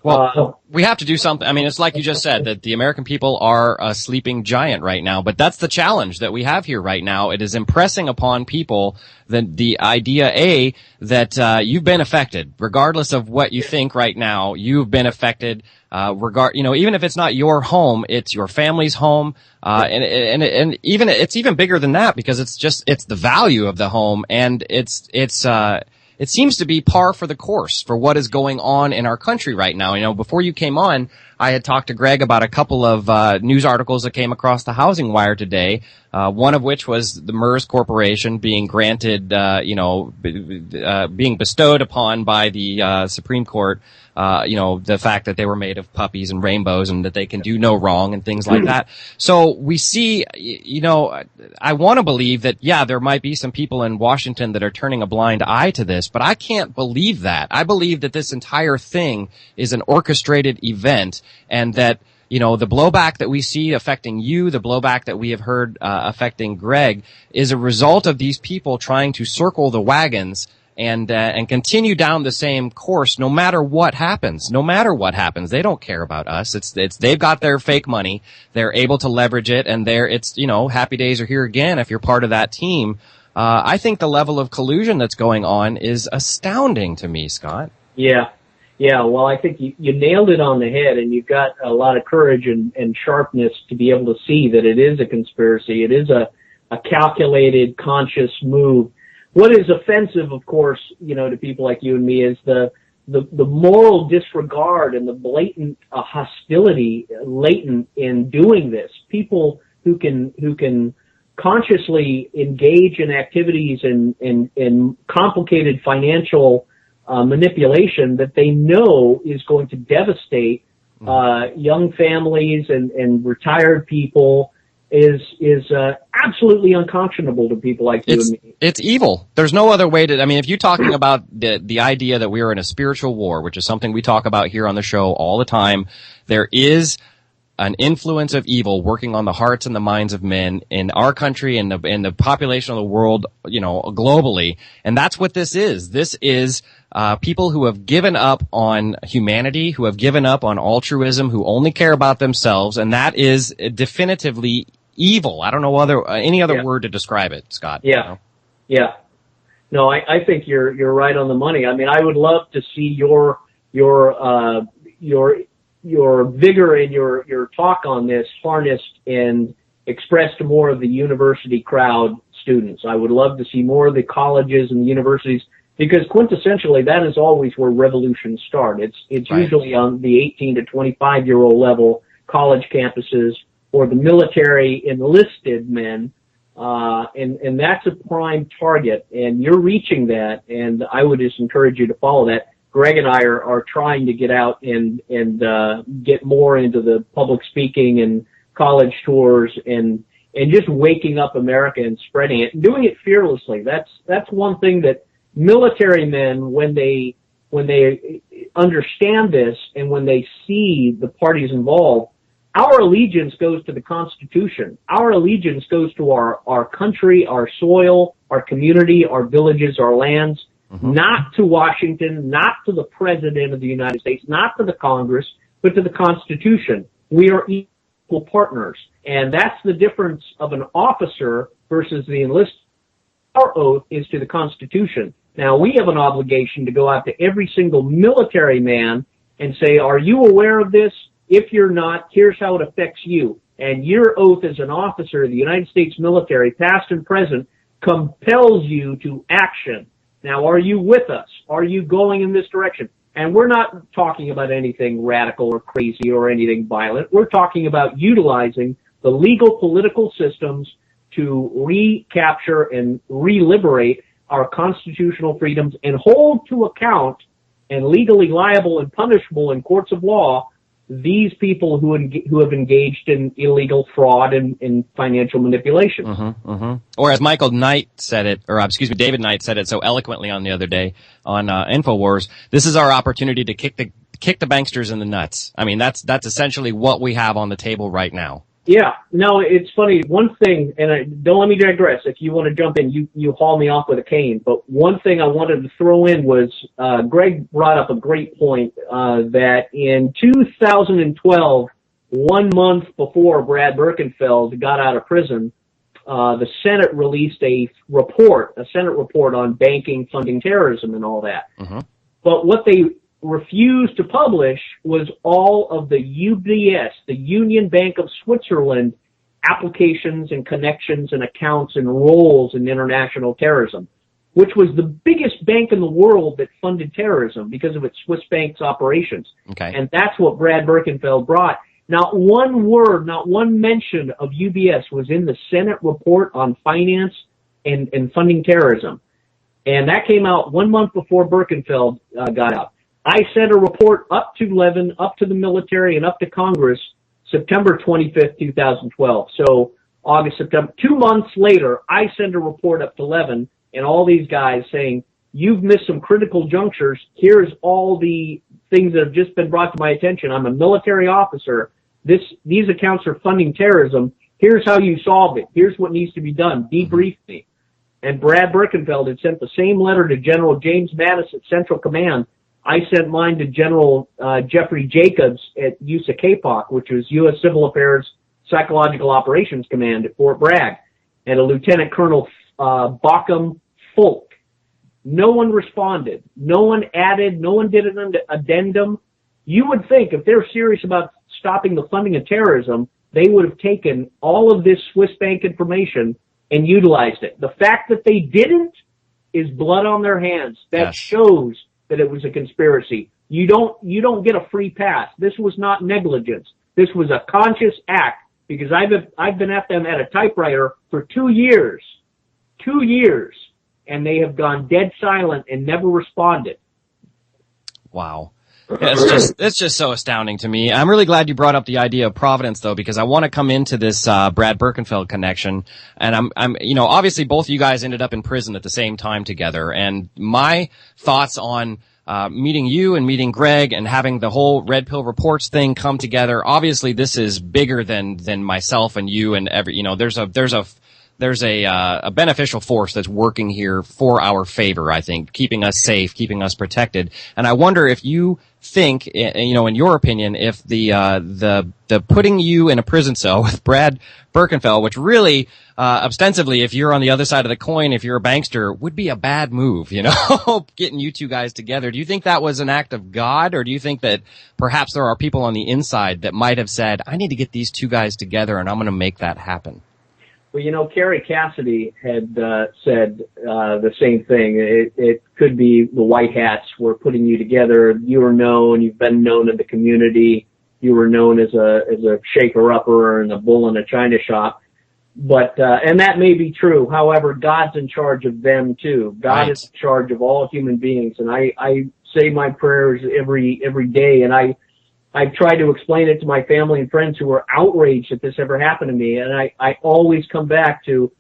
Well, we have to do something. I mean, it's like you just said, that the American people are a sleeping giant right now, but that's the challenge that we have here right now. It is impressing upon people the idea, that you've been affected. Regardless of what you think right now, you've been affected. Even if it's not your home, it's your family's home. And even, it's even bigger than that, because it's the value of the home, and it seems to be par for the course for what is going on in our country right now. Before you came on, I had talked to Greg about a couple of news articles that came across the Housing Wire today, one of which was the MERS Corporation being granted, being bestowed upon by the Supreme Court, the fact that they were made of puppies and rainbows and that they can do no wrong and things like that. So we see, I want to believe that, there might be some people in Washington that are turning a blind eye to this, but I can't believe that. I believe that this entire thing is an orchestrated event, and that, the blowback that we see affecting you, the blowback that we have heard affecting Greg, is a result of these people trying to circle the wagons and continue down the same course no matter what happens. No matter what happens, they don't care about us. They've got their fake money. They're able to leverage it, and happy days are here again if you're part of that team. I think the level of collusion that's going on is astounding to me, Scott. Yeah, well, I think you nailed it on the head, and you've got a lot of courage and sharpness to be able to see that it is a conspiracy. It is a calculated, conscious move. What is offensive, of course, to people like you and me, is the moral disregard and the blatant hostility latent in doing this. People who can consciously engage in activities in complicated financial manipulation that they know is going to devastate young families and retired people is absolutely unconscionable to people like you and me. It's evil. There's no other way to. I mean, if you're talking about the idea that we are in a spiritual war, which is something we talk about here on the show all the time, there is an influence of evil working on the hearts and the minds of men in our country and the population of the world, globally. And that's what this is. This is people who have given up on humanity, who have given up on altruism, who only care about themselves, and that is definitively evil. I don't know any other word to describe it, Scott. Yeah. No, I think you're right on the money. I mean, I would love to see your vigor and your talk on this harnessed and expressed to more of the university crowd students. I would love to see more of the colleges and the universities, because quintessentially that is always where revolutions start. It's right. Usually on the 18 to 25-year-old level, college campuses, or the military enlisted men, and that's a prime target, and you're reaching that, and I would just encourage you to follow that. Greg and I are trying to get out and get more into the public speaking and college tours and just waking up America and spreading it and doing it fearlessly. That's one thing that military men, when they understand this and when they see the parties involved, our allegiance goes to the Constitution. Our allegiance goes to our country, our soil, our community, our villages, our lands. Mm-hmm. Not to Washington, not to the President of the United States, not to the Congress, but to the Constitution. We are equal partners. And that's the difference of an officer versus the enlisted. Our oath is to the Constitution. Now, we have an obligation to go out to every single military man and say, are you aware of this? If you're not, here's how it affects you. And your oath as an officer of the United States military, past and present, compels you to action. Now, are you with us? Are you going in this direction? And we're not talking about anything radical or crazy or anything violent. We're talking about utilizing the legal political systems to recapture and re-liberate our constitutional freedoms and hold to account and legally liable and punishable in courts of law these people who have engaged in illegal fraud and financial manipulation. Or as David Knight said it so eloquently on the other day on InfoWars, this is our opportunity to kick the banksters in the nuts. I mean, that's essentially what we have on the table right now. Yeah, no, it's funny. One thing, and don't let me digress. If you want to jump in, you haul me off with a cane. But one thing I wanted to throw in was Greg brought up a great point that in 2012, 1 month before Brad Birkenfeld got out of prison, the Senate released a Senate report on banking, funding terrorism, and all that. But what they refused to publish was all of the UBS, the Union Bank of Switzerland, applications and connections and accounts and roles in international terrorism, which was the biggest bank in the world that funded terrorism because of its Swiss bank's operations. Okay. And that's what Brad Birkenfeld brought. Not one word, not one mention of UBS was in the Senate report on finance and funding terrorism. And that came out 1 month before Birkenfeld got out. I sent a report up to Levin, up to the military, and up to Congress September 25th, 2012. So August, September, 2 months later, I send a report up to Levin and all these guys saying, you've missed some critical junctures. Here's all the things that have just been brought to my attention. I'm a military officer. These accounts are funding terrorism. Here's how you solve it. Here's what needs to be done. Debrief me. And Brad Birkenfeld had sent the same letter to General James Mattis at Central Command. I sent mine to General Jeffrey Jacobs at USA CAPOC, which was U.S. Civil Affairs Psychological Operations Command at Fort Bragg, and a Lieutenant Colonel Bauckham Folk. No one responded. No one added. No one did an addendum. You would think if they're serious about stopping the funding of terrorism, they would have taken all of this Swiss bank information and utilized it. The fact that they didn't is blood on their hands. That shows that it was a conspiracy. You don't get a free pass. This was not negligence. This was a conscious act because I've been at them at a typewriter for 2 years. 2 years. And they have gone dead silent and never responded. Wow. Yeah, it's just so astounding to me. I'm really glad you brought up the idea of providence, though, because I want to come into this Brad Birkenfeld connection. And I'm obviously both of you guys ended up in prison at the same time together. And my thoughts on meeting you and meeting Greg and having the whole Red Pill Reports thing come together. Obviously, this is bigger than myself and you and there's a beneficial force that's working here for our favor, I think, keeping us safe, keeping us protected. And I wonder if you think, in your opinion, if the putting you in a prison cell with Brad Birkenfeld, which really, ostensibly, if you're on the other side of the coin, if you're a bankster, would be a bad move, getting you two guys together. Do you think that was an act of God, or do you think that perhaps there are people on the inside that might have said, I need to get these two guys together and I'm going to make that happen? Well, Kerry Cassidy had said the same thing. It could be the white hats were putting you together. You were known. You've been known in the community. You were known as a shaker-upper and a bull in a china shop. But and that may be true. However, God's in charge of them too. God is in charge of all human beings. And I say my prayers every day, and I've tried to explain it to my family and friends who are outraged that this ever happened to me. And I always come back to,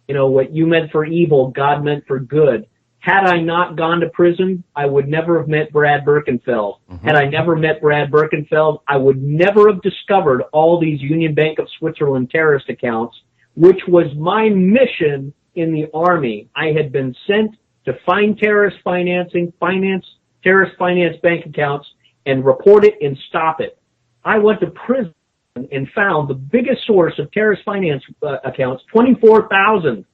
what you meant for evil, God meant for good. Had I not gone to prison, I would never have met Brad Birkenfeld. Mm-hmm. Had I never met Brad Birkenfeld, I would never have discovered all these Union Bank of Switzerland terrorist accounts, which was my mission in the Army. I had been sent to find terrorist financing, terrorist finance bank accounts, and report it and stop it. I went to prison and found the biggest source of terrorist finance accounts, 24,000.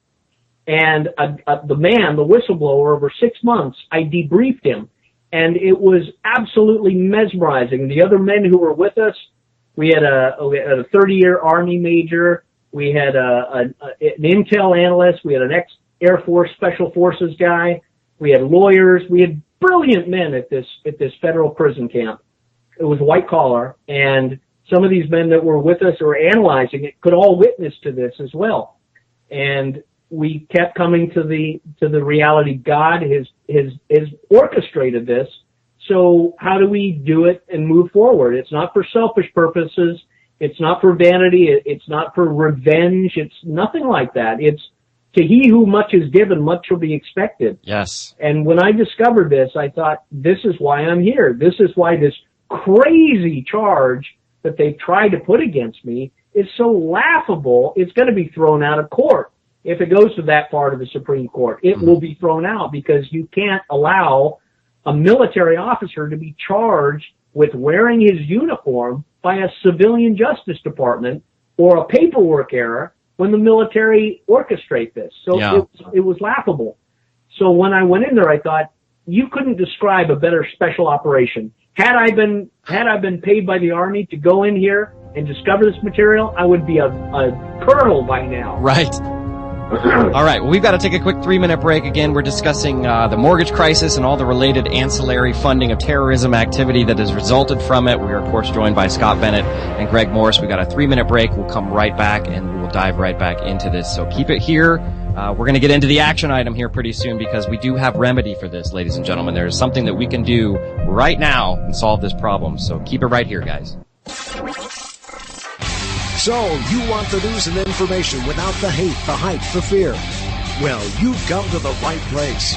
And the whistleblower, over 6 months, I debriefed him. And it was absolutely mesmerizing. The other men who were with us, we had a 30-year Army major, we had an intel analyst, we had an ex-Air Force Special Forces guy, We had lawyers. We had brilliant men at this federal prison camp. It was white collar, and some of these men that were with us or analyzing it could all witness to this as well. And we kept coming to the reality God has orchestrated this. So how do we do it and move forward? It's not for selfish purposes. It's not for vanity. It's not for revenge. It's nothing like that. It's to he who much is given, much will be expected. Yes. And when I discovered this, I thought, this is why I'm here. This is why this crazy charge that they've tried to put against me is so laughable. It's going to be thrown out of court. If it goes to that part of the Supreme Court, it will be thrown out, because you can't allow a military officer to be charged with wearing his uniform by a civilian justice department or a paperwork error when the military orchestrate this. So it was laughable. So when I went in there, I thought, you couldn't describe a better special operation. Had I been paid by the Army to go in here and discover this material, I would be a colonel by now. Right. All right. Well, we've got to take a quick 3-minute break. Again, we're discussing the mortgage crisis and all the related ancillary funding of terrorism activity that has resulted from it. We are, of course, joined by Scott Bennett and Greg Morse. We've got a 3-minute break. We'll come right back, and we'll dive right back into this. So keep it here. We're going to get into the action item here pretty soon, because we do have remedy for this, ladies and gentlemen. There's something that we can do right now and solve this problem. So keep it right here, guys. So, you want the news and information without the hate, the hype, the fear? Well, you've come to the right place.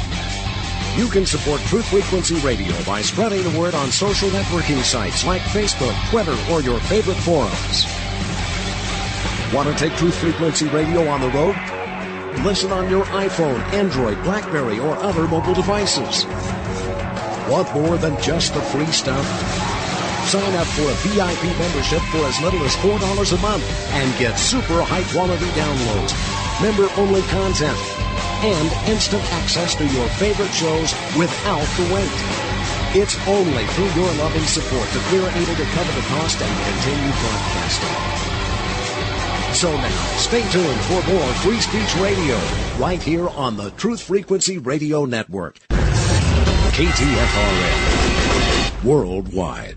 You can support Truth Frequency Radio by spreading the word on social networking sites like Facebook, Twitter, or your favorite forums. Want to take Truth Frequency Radio on the road? Listen on your iPhone, Android, BlackBerry, or other mobile devices. Want more than just the free stuff? Sign up for a VIP membership for as little as $4 a month and get super high-quality downloads, member-only content, and instant access to your favorite shows without the wait. It's only through your loving support that we're able to cover the cost and continue broadcasting. So now, stay tuned for more Free Speech Radio right here on the Truth Frequency Radio Network. KTFRN. Worldwide.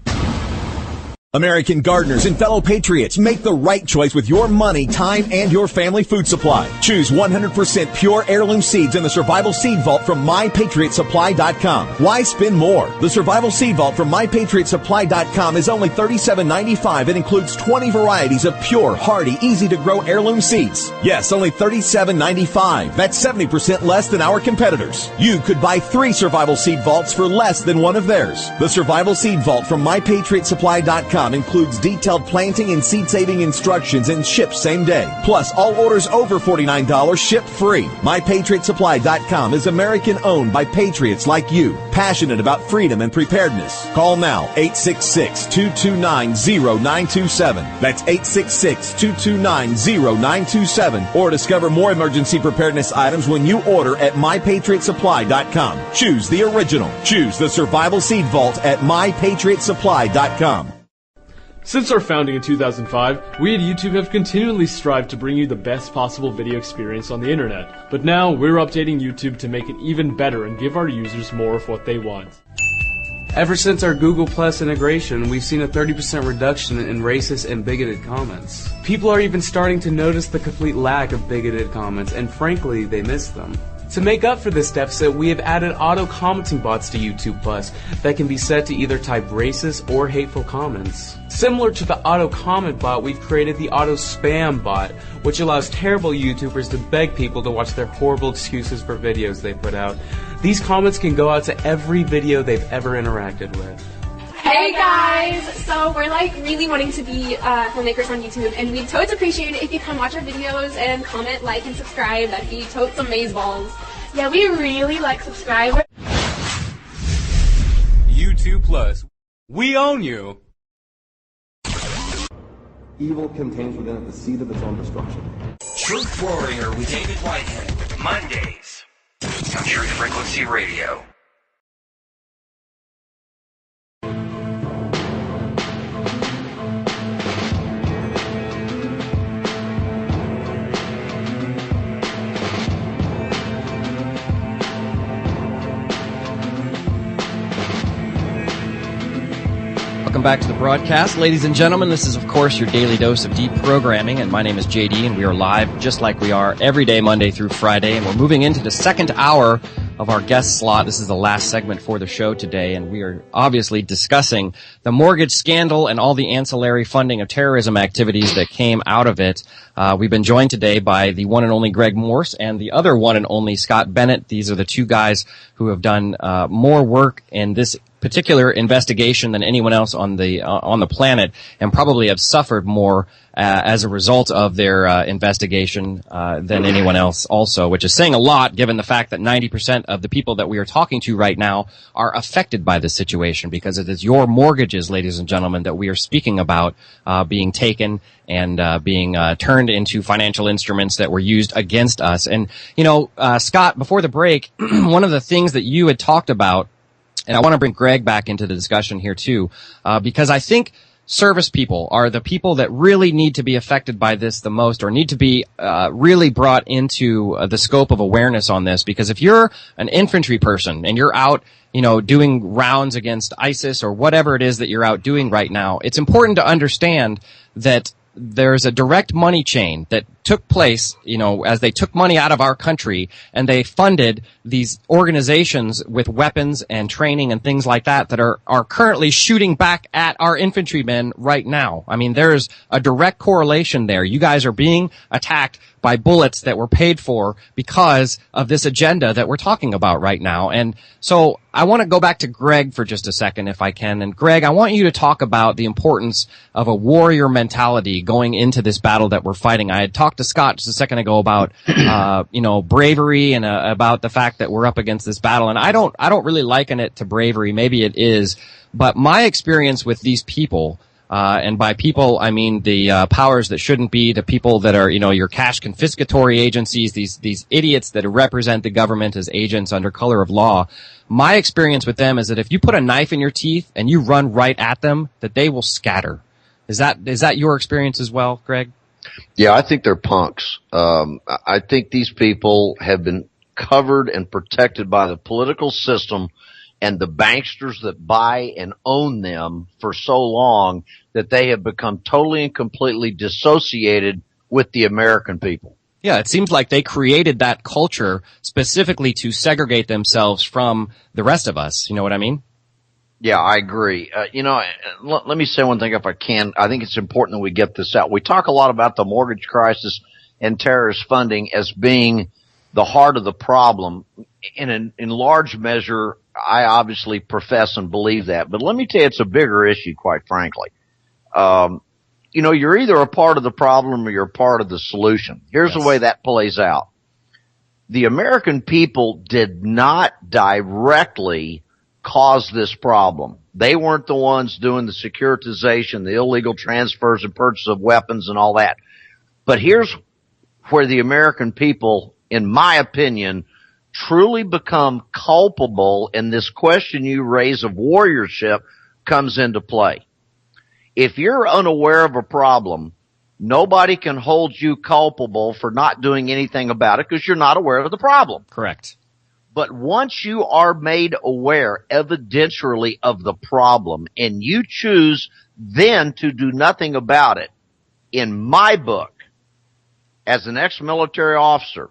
American gardeners and fellow patriots, make the right choice with your money, time, and your family food supply. Choose 100% pure heirloom seeds in the Survival Seed Vault from MyPatriotSupply.com. Why spend more? The Survival Seed Vault from MyPatriotSupply.com is only $37.95 and includes 20 varieties of pure, hardy, easy-to-grow heirloom seeds. Yes, only $37.95. That's 70% less than our competitors. You could buy 3 Survival Seed Vaults for less than one of theirs. The Survival Seed Vault from MyPatriotSupply.com includes detailed planting and seed-saving instructions and ships same day. Plus, all orders over $49 ship free. MyPatriotSupply.com is American-owned by patriots like you, passionate about freedom and preparedness. Call now, 866-229-0927. That's 866-229-0927. Or discover more emergency preparedness items when you order at MyPatriotSupply.com. Choose the original. Choose the Survival Seed Vault at MyPatriotSupply.com. Since our founding in 2005, we at YouTube have continually strived to bring you the best possible video experience on the internet. But now, we're updating YouTube to make it even better and give our users more of what they want. Ever since our Google Plus integration, we've seen a 30% reduction in racist and bigoted comments. People are even starting to notice the complete lack of bigoted comments, and frankly, they miss them. To make up for this deficit, we have added auto-commenting bots to YouTube Plus that can be set to either type racist or hateful comments. Similar to the auto-comment bot, we've created the auto-spam bot, which allows terrible YouTubers to beg people to watch their horrible excuses for videos they put out. These comments can go out to every video they've ever interacted with. Hey guys! So we're really wanting to be filmmakers on YouTube, and we'd totes appreciate it if you come watch our videos and comment, like, and subscribe. That'd be totes amazeballs. Yeah, we really like subscribers. YouTube Plus. We own you! Evil contains within it the seed of its own destruction. Truth Warrior with David Whitehead. Mondays on Truth Frequency Radio. back to the broadcast. Ladies and gentlemen, this is, of course, your daily dose of deep programming, and my name is JD, and we are live just like we are every day, Monday through Friday, and we're moving into the second hour of our guest slot. This is the last segment for the show today, and we are obviously discussing the mortgage scandal and all the ancillary funding of terrorism activities that came out of it. We've been joined today by the one and only Greg Morse and the other one and only Scott Bennett. These are the two guys who have done more work in this particular investigation than anyone else on the planet, and probably have suffered more as a result of their investigation than anyone else also, which is saying a lot given the fact that 90% of the people that we are talking to right now are affected by this situation, because it is your mortgages, ladies and gentlemen, that we are speaking about being taken and being turned into financial instruments that were used against us. And, Scott, before the break, one of the things that you had talked about, and I want to bring Greg back into the discussion here too, because I think service people are the people that really need to be affected by this the most, or need to be really brought into the scope of awareness on this. Because if you're an infantry person and you're out, doing rounds against ISIS or whatever it is that you're out doing right now, it's important to understand that there's a direct money chain that took place, as they took money out of our country and they funded these organizations with weapons and training and things like that are currently shooting back at our infantrymen right now. I mean, there's a direct correlation there. You guys are being attacked by bullets that were paid for because of this agenda that we're talking about right now. And so I want to go back to Greg for just a second, if I can. And Greg, I want you to talk about the importance of a warrior mentality going into this battle that we're fighting. I had talked to Scott just a second ago about, bravery and about the fact that we're up against this battle. And I don't really liken it to bravery. Maybe it is. But my experience with these people, and by people, I mean the powers that shouldn't be, the people that are, your cash confiscatory agencies, these idiots that represent the government as agents under color of law. My experience with them is that if you put a knife in your teeth and you run right at them, that they will scatter. Is that your experience as well, Greg? Yeah, I think they're punks. I think these people have been covered and protected by the political system and the banksters that buy and own them for so long that they have become totally and completely dissociated with the American people. Yeah, it seems like they created that culture specifically to segregate themselves from the rest of us. You know what I mean? Yeah, I agree. Let me say one thing if I can. I think it's important that we get this out. We talk a lot about the mortgage crisis and terrorist funding as being the heart of the problem. In large measure, I obviously profess and believe that. But let me tell you, it's a bigger issue, quite frankly. You're either a part of the problem or you're a part of the solution. Here's the way that plays out. The American people did not directly cause this problem. They weren't the ones doing the securitization, the illegal transfers and purchase of weapons and all that. But here's where the American people, in my opinion, truly become culpable, and this question you raise of warriorship comes into play. If you're unaware of a problem, nobody can hold you culpable for not doing anything about it because you're not aware of the problem. Correct. But once you are made aware evidentially of the problem and you choose then to do nothing about it, in my book, as an ex-military officer,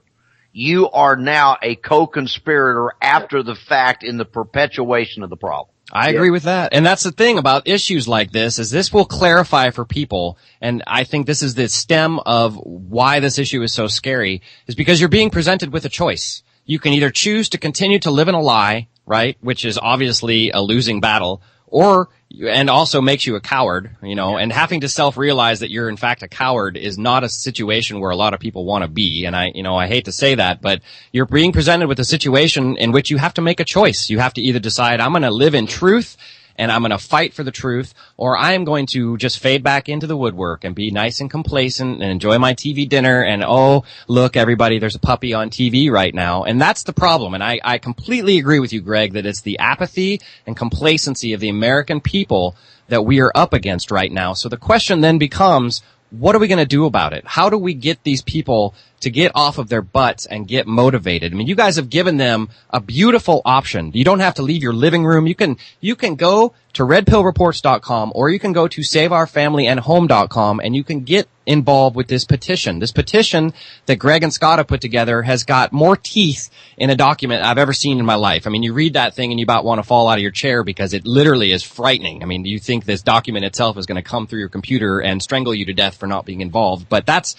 you are now a co-conspirator after the fact in the perpetuation of the problem. I agree with that. And that's the thing about issues like this, is this will clarify for people. And I think this is the stem of why this issue is so scary, is because you're being presented with a choice. You can either choose to continue to live in a lie, right, which is obviously a losing battle, and also makes you a coward, and having to self-realize that you're in fact a coward is not a situation where a lot of people want to be. And I hate to say that, but you're being presented with a situation in which you have to make a choice. You have to either decide, I'm going to live in truth and I'm going to fight for the truth, or I am going to just fade back into the woodwork and be nice and complacent and enjoy my TV dinner and, oh, look, everybody, there's a puppy on TV right now. And that's the problem. And I completely agree with you, Greg, that it's the apathy and complacency of the American people that we are up against right now. So the question then becomes, what are we going to do about it? How do we get these people to get off of their butts and get motivated. I mean, you guys have given them a beautiful option. You don't have to leave your living room. You can go to redpillreports.com, or you can go to saveourfamilyandhome.com, and you can get involved with this petition. This petition that Greg and Scott have put together has got more teeth in a document I've ever seen in my life. I mean, you read that thing and you about want to fall out of your chair because it literally is frightening. I mean, you think this document itself is going to come through your computer and strangle you to death for not being involved. But that's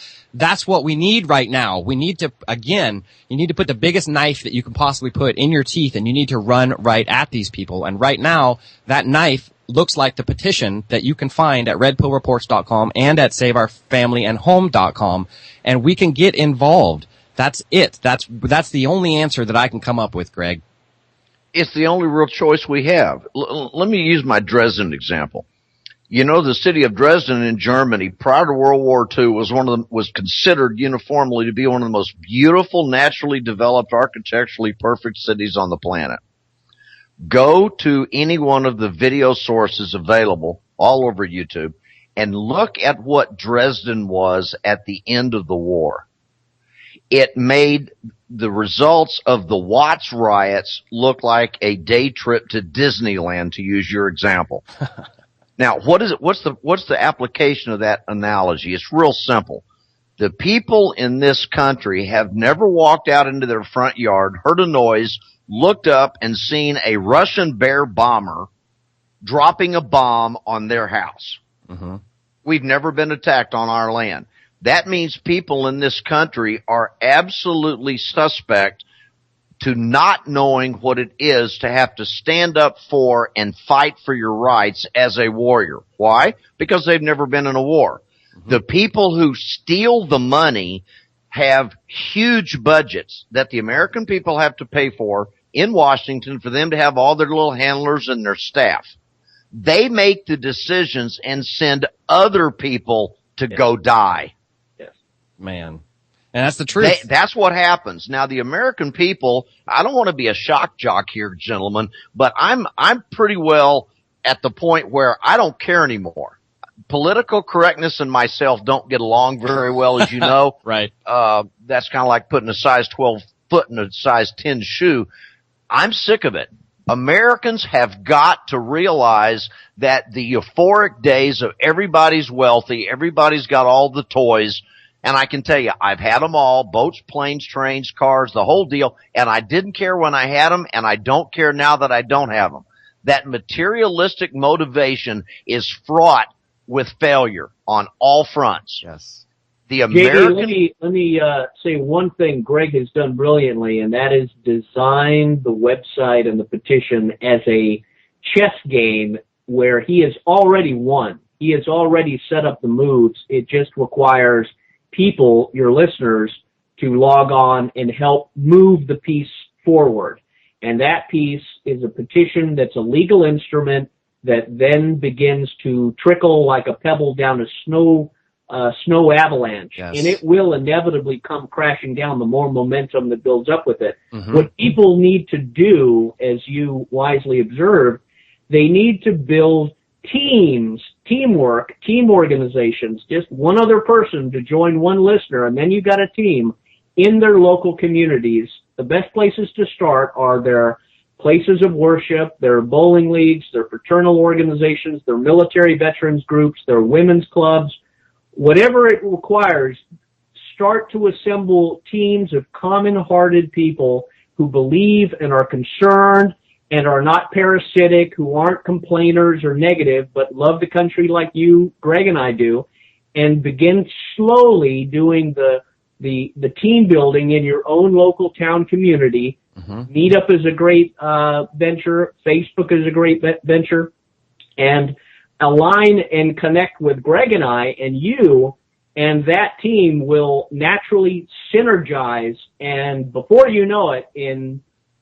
what we need right now. We need to, again, you need to put the biggest knife that you can possibly put in your teeth, and you need to run right at these people. And right now, that knife looks like the petition that you can find at redpillreports.com and at saveourfamilyandhome.com, and we can get involved. That's it. That's the only answer that I can come up with, Greg. It's the only real choice we have. Let me use my Dresden example. You know, the city of Dresden in Germany prior to World War II was considered uniformly to be one of the most beautiful, naturally developed, architecturally perfect cities on the planet. Go to any one of the video sources available all over YouTube and look at what Dresden was at the end of the war. It made the results of the Watts riots look like a day trip to Disneyland, to use your example. Now, what's the application of that analogy? It's real simple. The people in this country have never walked out into their front yard, heard a noise, looked up and seen a Russian Bear bomber dropping a bomb on their house. Mm-hmm. We've never been attacked on our land. That means people in this country are absolutely suspect to not knowing what it is to have to stand up for and fight for your rights as a warrior. Why? Because they've never been in a war. Mm-hmm. The people who steal the money have huge budgets that the American people have to pay for in Washington for them to have all their little handlers and their staff. They make the decisions and send other people to go die. Yes. Man. And that's the truth. That's what happens. Now, the American people, I don't want to be a shock jock here, gentlemen, but I'm pretty well at the point where I don't care anymore. Political correctness and myself don't get along very well, as you know. Right. That's kind of like putting a size 12 foot in a size 10 shoe. I'm sick of it. Americans have got to realize that the euphoric days of everybody's wealthy, everybody's got all the toys, and I can tell you, I've had them all, boats, planes, trains, cars, the whole deal, and I didn't care when I had them, and I don't care now that I don't have them. That materialistic motivation is fraught with failure on all fronts. Yes. The American... JD, let me say one thing Greg has done brilliantly, and that is design the website and the petition as a chess game where he has already won. He has already set up the moves. It just requires people, your listeners, to log on and help move the piece forward. And that piece is a petition that's a legal instrument that then begins to trickle like a pebble down a snow avalanche. Yes. And it will inevitably come crashing down the more momentum that builds up with it. Mm-hmm. What people need to do, as you wisely observed, they need to build teams, teamwork, team organizations, just one other person to join one listener, and then you got a team in their local communities. The best places to start are their places of worship, their bowling leagues, their fraternal organizations, their military veterans groups, their women's clubs, whatever it requires. Start to assemble teams of common-hearted people who believe and are concerned and are not parasitic, who aren't complainers or negative, but love the country like you, Greg, and I do, and begin slowly doing the team building in your own local town community. Mm-hmm. Meetup is a great venture. Facebook is a great venture. And align and connect with Greg and I and you, and that team will naturally synergize. And before you know it, in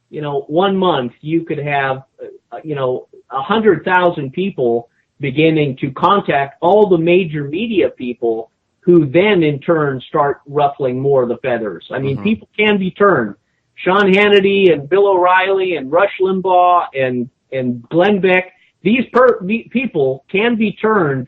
1 month, you could have 100,000 people beginning to contact all the major media people, who then in turn start ruffling more of the feathers. I mean, people can be turned. Sean Hannity and Bill O'Reilly and Rush Limbaugh and Glenn Beck, these people can be turned.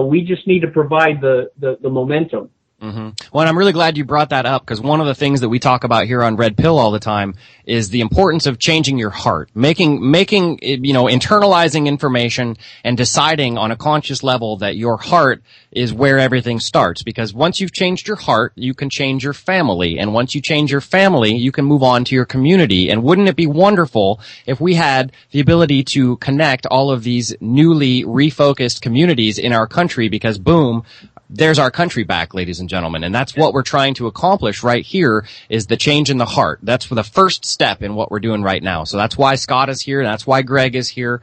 We just need to provide the momentum. Mm-hmm. Well, and I'm really glad you brought that up, because one of the things that we talk about here on Red Pill all the time is the importance of changing your heart, internalizing information and deciding on a conscious level that your heart is where everything starts. Because once you've changed your heart, you can change your family. And once you change your family, you can move on to your community. And wouldn't it be wonderful if we had the ability to connect all of these newly refocused communities in our country? Because boom, there's our country back, ladies and gentlemen. And that's what we're trying to accomplish right here, is the change in the heart. That's the first step in what we're doing right now. So that's why Scott is here. That's why Greg is here.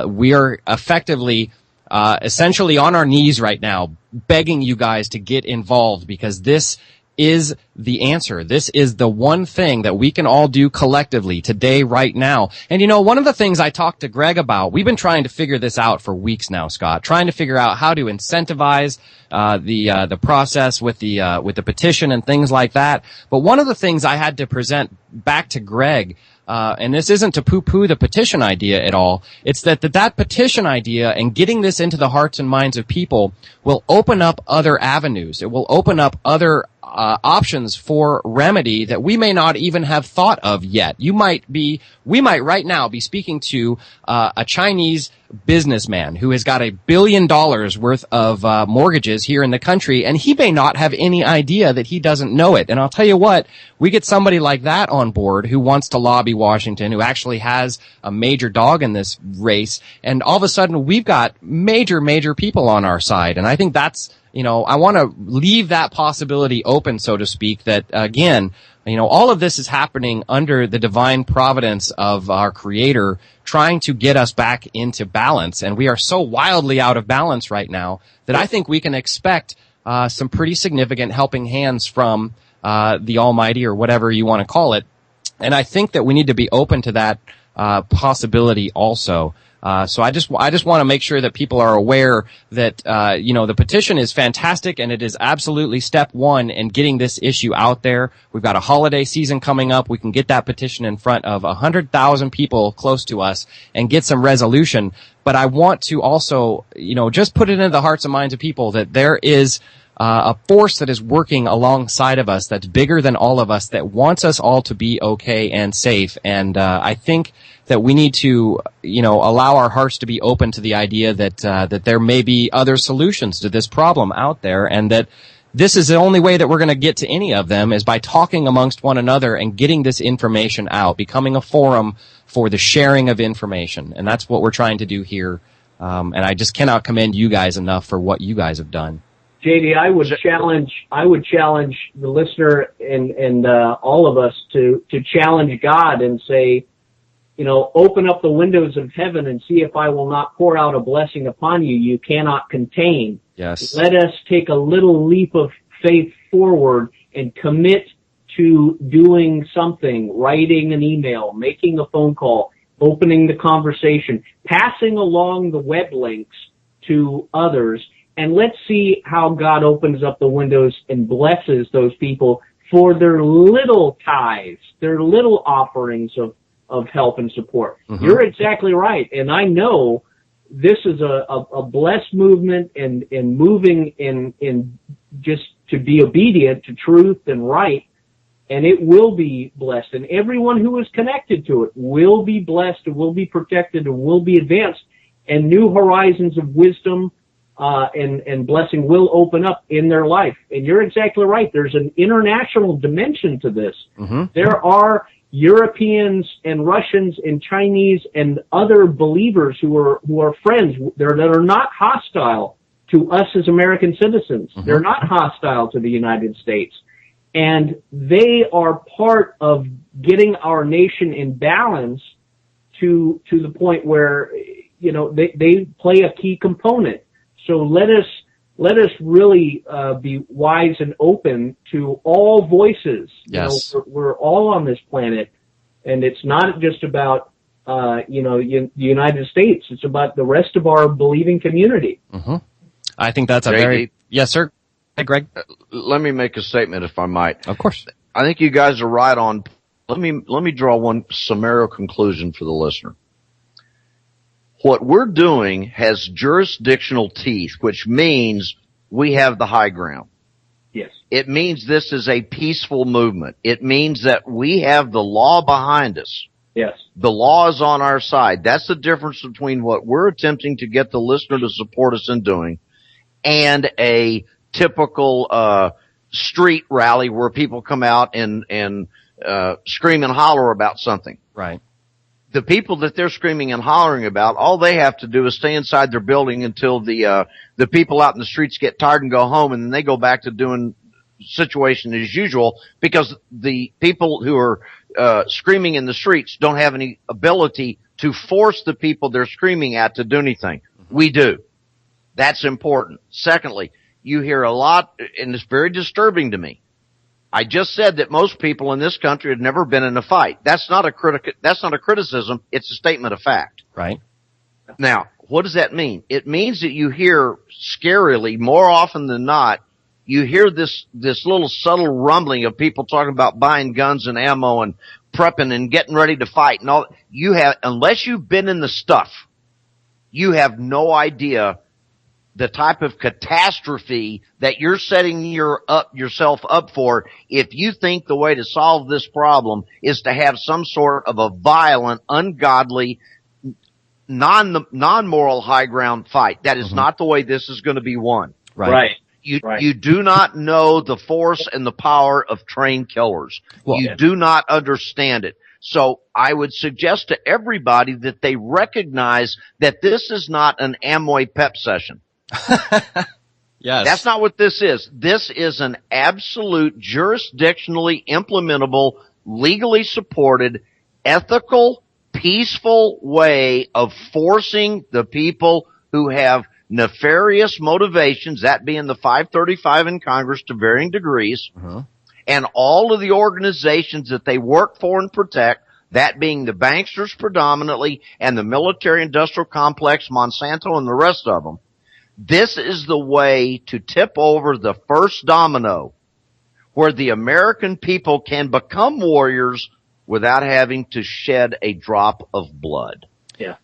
We are effectively, essentially on our knees right now, begging you guys to get involved, because this is the answer. This is the one thing that we can all do collectively today, right now. And one of the things I talked to Greg about, we've been trying to figure this out for weeks now, Scott, trying to figure out how to incentivize the process with the petition and things like that. But one of the things I had to present back to Greg, and this isn't to poo-poo the petition idea at all, it's that petition idea and getting this into the hearts and minds of people will open up other avenues. It will open up other options for remedy that we may not even have thought of yet. We might right now be speaking to a Chinese businessman who has got $1 billion worth of mortgages here in the country, and he may not have any idea that he doesn't know it. And I'll tell you what, we get somebody like that on board who wants to lobby Washington, who actually has a major dog in this race, and all of a sudden we've got major people on our side. And I think that's, I want to leave that possibility open, so to speak, that again, all of this is happening under the divine providence of our Creator, trying to get us back into balance. And we are so wildly out of balance right now that I think we can expect some pretty significant helping hands from the Almighty, or whatever you want to call it. And I think that we need to be open to that possibility also. So I just want to make sure that people are aware that, the petition is fantastic, and it is absolutely step one in getting this issue out there. We've got a holiday season coming up. We can get that petition in front of 100,000 people close to us and get some resolution. But I want to also, just put it into the hearts and minds of people that there is a force that is working alongside of us that's bigger than all of us, that wants us all to be okay and safe. And I think that we need to, allow our hearts to be open to the idea that there may be other solutions to this problem out there, and that this is the only way that we're going to get to any of them, is by talking amongst one another and getting this information out, becoming a forum for the sharing of information. And that's what we're trying to do here. And I just cannot commend you guys enough for what you guys have done. JD, I would challenge the listener and all of us to challenge God and say, open up the windows of heaven and see if I will not pour out a blessing upon you you cannot contain. Yes. Let us take a little leap of faith forward and commit to doing something, writing an email, making a phone call, opening the conversation, passing along the web links to others. And let's see how God opens up the windows and blesses those people for their little tithes, their little offerings of help and support. Mm-hmm. You're exactly right. And I know this is a blessed movement and moving in just to be obedient to truth and right. And it will be blessed. And everyone who is connected to it will be blessed and will be protected and will be advanced. And new horizons of wisdom and blessing will open up in their life. And you're exactly right. There's an international dimension to this. Mm-hmm. There are Europeans and Russians and Chinese and other believers who are friends that are not hostile to us as American citizens. Mm-hmm. They're not hostile to the United States. And they are part of getting our nation in balance to the point where, they play a key component. So let us really be wise and open to all voices. Yes. We're all on this planet, and it's not just about the United States. It's about the rest of our believing community. Mm-hmm. I think that's yes, sir. Hey, Greg. Let me make a statement, if I might. Of course. I think you guys are right on. Let me draw one summary conclusion for the listener. What we're doing has jurisdictional teeth, which means we have the high ground. Yes. It means this is a peaceful movement. It means that we have the law behind us. Yes. The law is on our side. That's the difference between what we're attempting to get the listener to support us in doing and a typical street rally where people come out and scream and holler about something. Right. The people that they're screaming and hollering about, all they have to do is stay inside their building until the people out in the streets get tired and go home, and then they go back to doing situation as usual, because the people who are screaming in the streets don't have any ability to force the people they're screaming at to do anything. We do. That's important. Secondly, you hear a lot, and it's very disturbing to me. I just said that most people in this country have never been in a fight. That's not a criticism. It's a statement of fact. Right. Now, what does that mean? It means that you hear scarily, more often than not, you hear this little subtle rumbling of people talking about buying guns and ammo and prepping and getting ready to fight and all. You have, unless you've been in the stuff, you have no idea the type of catastrophe that you're setting yourself up for if you think the way to solve this problem is to have some sort of a violent, ungodly, non-moral high ground fight. That is not the way this is going to be won. Right. You do not know the force and the power of trained killers. Well, you do not understand it. So I would suggest to everybody that they recognize that this is not an Amway pep session. Yes. That's not what this is. This is an absolute jurisdictionally implementable, legally supported, ethical, peaceful way of forcing the people who have nefarious motivations, that being the 535 in Congress to varying degrees, and all of the organizations that they work for and protect, that being the banksters predominantly and the military-industrial complex, Monsanto and the rest of them. This is the way to tip over the first domino where the American people can become warriors without having to shed a drop of blood. Yeah.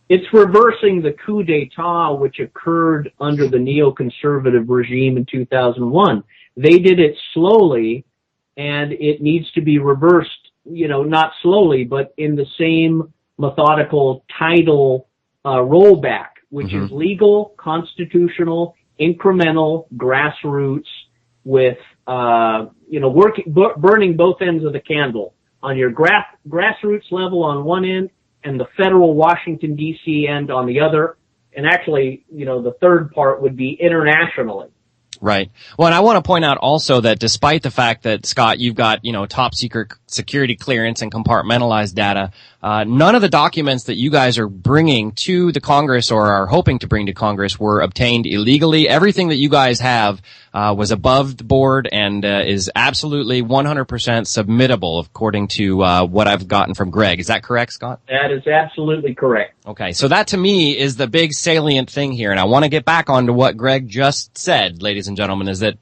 It's reversing the coup d'etat which occurred under the neoconservative regime in 2001. They did it slowly, and it needs to be reversed, not slowly, but in the same methodical tidal rollback, which is legal, constitutional, incremental, grassroots, with burning both ends of the candle on your grassroots level on one end and the federal Washington D.C. end on the other, and actually, the third part would be internationally. Right. Well, and I want to point out also that despite the fact that, Scott, you've got, top secret security clearance and compartmentalized data, none of the documents that you guys are bringing to the Congress or are hoping to bring to Congress were obtained illegally. Everything that you guys have was above the board and is absolutely 100% submittable according to what I've gotten from Greg. Is that correct, Scott? That is absolutely correct. Okay, so that to me is the big salient thing here, and I want to get back onto what Greg just said, ladies and gentlemen, is that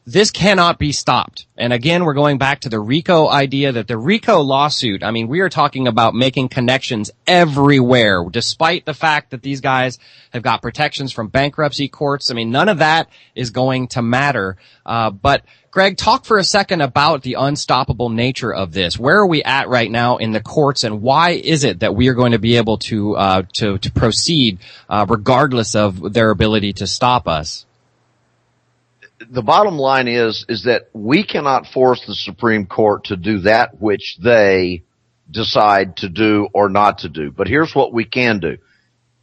this cannot be stopped. And again, we're going back to the RICO idea that the RICO lawsuit, we are talking about making connections everywhere, despite the fact that these guys have got protections from bankruptcy courts. None of that is going to matter. But Greg, talk for a second about the unstoppable nature of this. Where are we at right now in the courts, and why is it that we are going to be able to proceed, regardless of their ability to stop us? The bottom line is that we cannot force the Supreme Court to do that which they decide to do or not to do. But here's what we can do.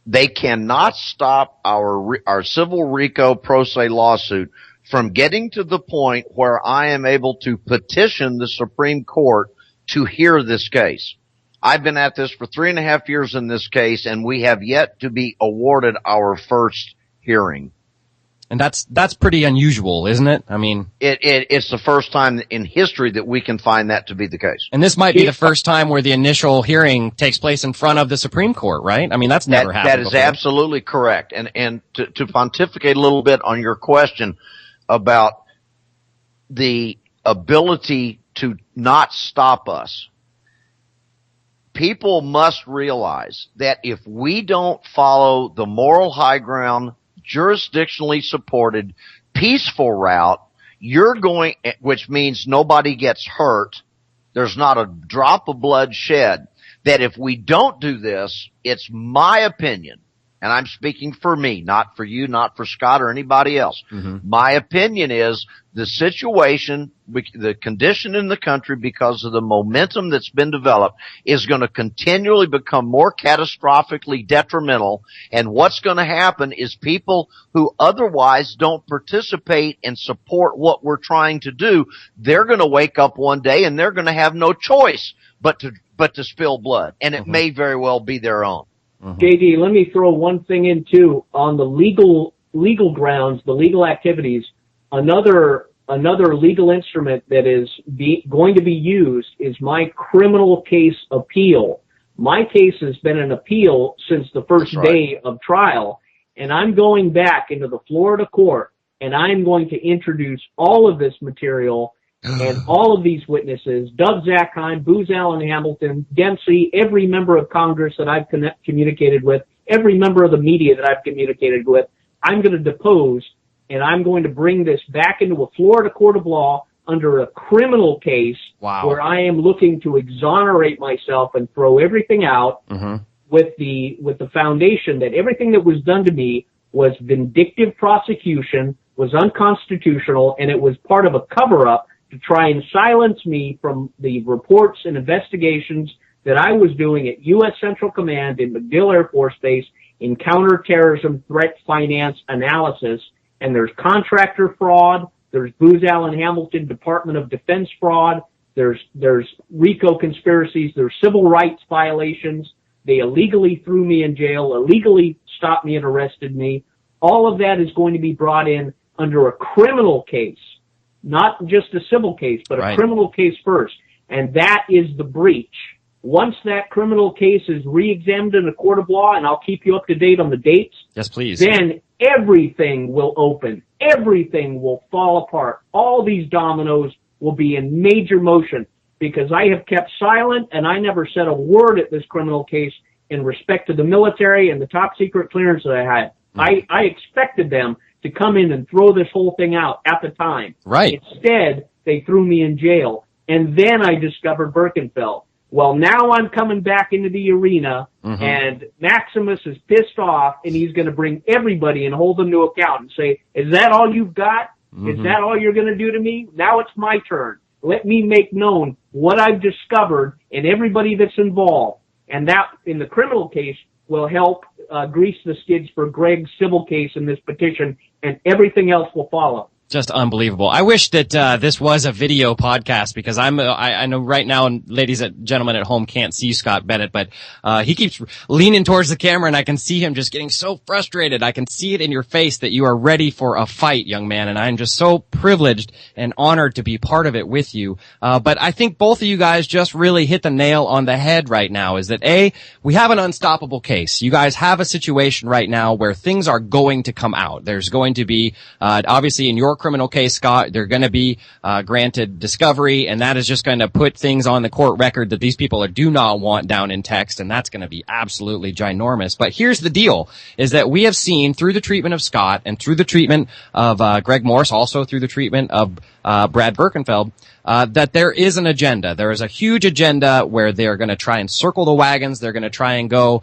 They cannot stop our civil RICO pro se lawsuit from getting to the point where I am able to petition the Supreme Court to hear this case. I've been at this for 3.5 years in this case, and we have yet to be awarded our first hearing. And that's pretty unusual, isn't it? It's the first time in history that we can find that to be the case. And this might be the first time where the initial hearing takes place in front of the Supreme Court, right? That's never happened That is before. Absolutely correct. And to pontificate a little bit on your question about the ability to not stop us, people must realize that if we don't follow the moral high ground, jurisdictionally supported, peaceful route, which means nobody gets hurt, there's not a drop of blood shed, that if we don't do this, it's my opinion, and I'm speaking for me, not for you, not for Scott or anybody else. Mm-hmm. My opinion is the situation, the condition in the country, because of the momentum that's been developed, is going to continually become more catastrophically detrimental. And what's going to happen is people who otherwise don't participate and support what we're trying to do, they're going to wake up one day and they're going to have no choice but to spill blood. And it may very well be their own. JD, let me throw one thing in too on the legal grounds, the legal activities. Another legal instrument that is going to be used is my criminal case appeal. My case has been an appeal since the first day of trial, and I'm going back into the Florida court, and I'm going to introduce all of this material and all of these witnesses, Doug Zackheim, Booz Allen Hamilton, Dempsey, every member of Congress that I've communicated with, every member of the media that I've communicated with, I'm going to depose, and I'm going to bring this back into a Florida court of law under a criminal case where I am looking to exonerate myself and throw everything out with the foundation that everything that was done to me was vindictive prosecution, was unconstitutional, and it was part of a cover-up to try and silence me from the reports and investigations that I was doing at U.S. Central Command in MacDill Air Force Base in counterterrorism threat finance analysis. And there's contractor fraud, there's Booz Allen Hamilton Department of Defense fraud, there's RICO conspiracies, there's civil rights violations. They illegally threw me in jail, illegally stopped me and arrested me. All of that is going to be brought in under a criminal case. Not just a civil case, but a criminal case first. And that is the breach. Once that criminal case is re-examined in a court of law, and I'll keep you up to date on the dates. Yes, please. Then everything will open. Everything will fall apart. All these dominoes will be in major motion because I have kept silent and I never said a word at this criminal case in respect to the military and the top secret clearance that I had. I expected them to come in and throw this whole thing out at the time. Right. Instead, they threw me in jail. And then I discovered Birkenfeld. Well, now I'm coming back into the arena, and Maximus is pissed off, and he's going to bring everybody and hold them to account and say, is that all you've got? Is that all you're going to do to me? Now it's my turn. Let me make known what I've discovered and everybody that's involved. And that, in the criminal case, will help grease the skids for Greg's civil case in this petition, and everything else will follow. Just unbelievable. I wish that this was a video podcast because I know right now, and ladies and gentlemen at home can't see Scott Bennett, but he keeps leaning towards the camera, and I can see him just getting so frustrated. I can see it in your face that you are ready for a fight, young man, and I'm just so privileged and honored to be part of it with you. But I think both of you guys just really hit the nail on the head right now, is that A, we have an unstoppable case. You guys have a situation right now where things are going to come out. There's going to be, obviously in your criminal case, Scott, they're going to be granted discovery, and that is just going to put things on the court record that these people do not want down in text, and that's going to be absolutely ginormous. But here's the deal, is that we have seen through the treatment of Scott and through the treatment of Greg Morse, also through the treatment of Brad Birkenfeld, that there is an agenda. There is a huge agenda where they're going to try and circle the wagons. They're going to try and go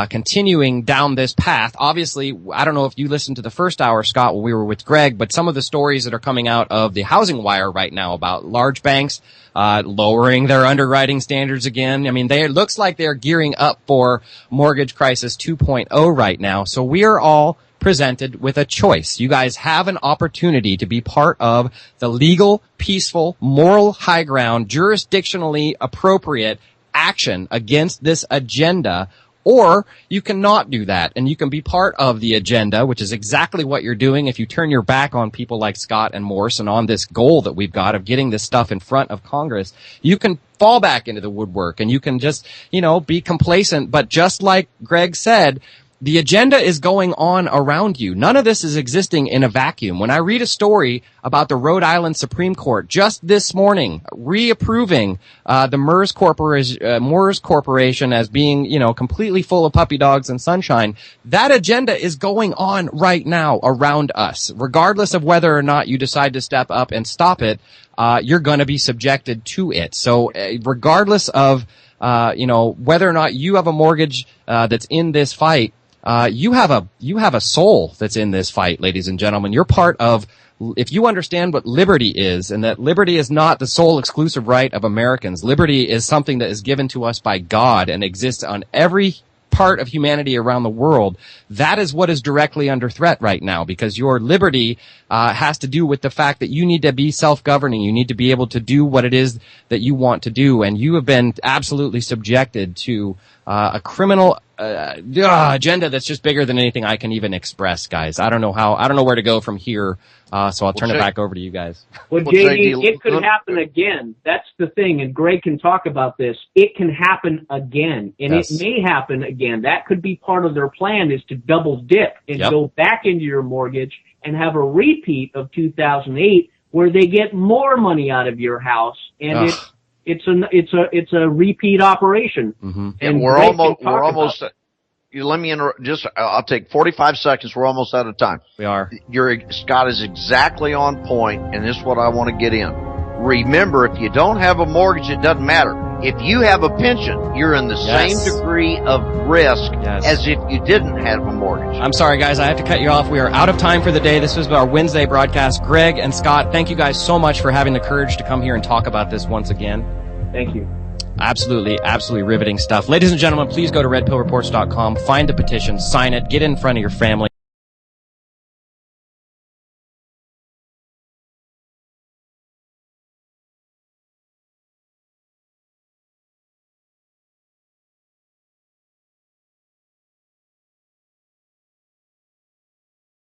continuing down this path. Obviously, I don't know if you listened to the first hour, Scott, when we were with Greg, but some of the stories that are coming out of the housing wire right now about large banks lowering their underwriting standards again. I mean, it looks like they're gearing up for mortgage crisis 2.0 right now. So we are all presented with a choice. You guys have an opportunity to be part of the legal, peaceful, moral high ground, jurisdictionally appropriate action against this agenda, or you cannot do that, and you can be part of the agenda, which is exactly what you're doing if you turn your back on people like Scott and Morse and on this goal that we've got of getting this stuff in front of Congress. You can fall back into the woodwork, and you can just, be complacent. But just like Greg said, The agenda is going on around you. None of this is existing in a vacuum. When I read a story about the Rhode Island Supreme Court just this morning reapproving the Moores Corporation as being, completely full of puppy dogs and sunshine, that agenda is going on right now around us. Regardless of whether or not you decide to step up and stop it, you're going to be subjected to it. So regardless of whether or not you have a mortgage that's in this fight, you have a soul that's in this fight, ladies and gentlemen. You're part of, if you understand what liberty is, and that liberty is not the sole exclusive right of Americans. Liberty is something that is given to us by God and exists on every part of humanity around the world. That is what is directly under threat right now, because your liberty has to do with the fact that you need to be self-governing. You need to be able to do what it is that you want to do, and you have been absolutely subjected to a criminal agenda that's just bigger than anything I can even express, guys. I don't know where to go from here, so I'll turn it back over to you guys. Well, JD, it could happen again. That's the thing, and Greg can talk about this. It can happen again, and It may happen again. That could be part of their plan, is to double dip and go back into your mortgage and have a repeat of 2008 where they get more money out of your house, and it's a repeat operation. Mm-hmm. And we're almost. Let me interrupt. I'll take 45 seconds. We're almost out of time. We are. Scott is exactly on point, and this is what I want to get in. Remember, if you don't have a mortgage, it doesn't matter. If you have a pension, you're in the same degree of risk as if you didn't have a mortgage. I'm sorry, guys. I have to cut you off. We are out of time for the day. This was our Wednesday broadcast. Greg and Scott, thank you guys so much for having the courage to come here and talk about this once again. Thank you. Absolutely riveting stuff. Ladies and gentlemen, please go to redpillreports.com, find the petition, sign it, get in front of your family.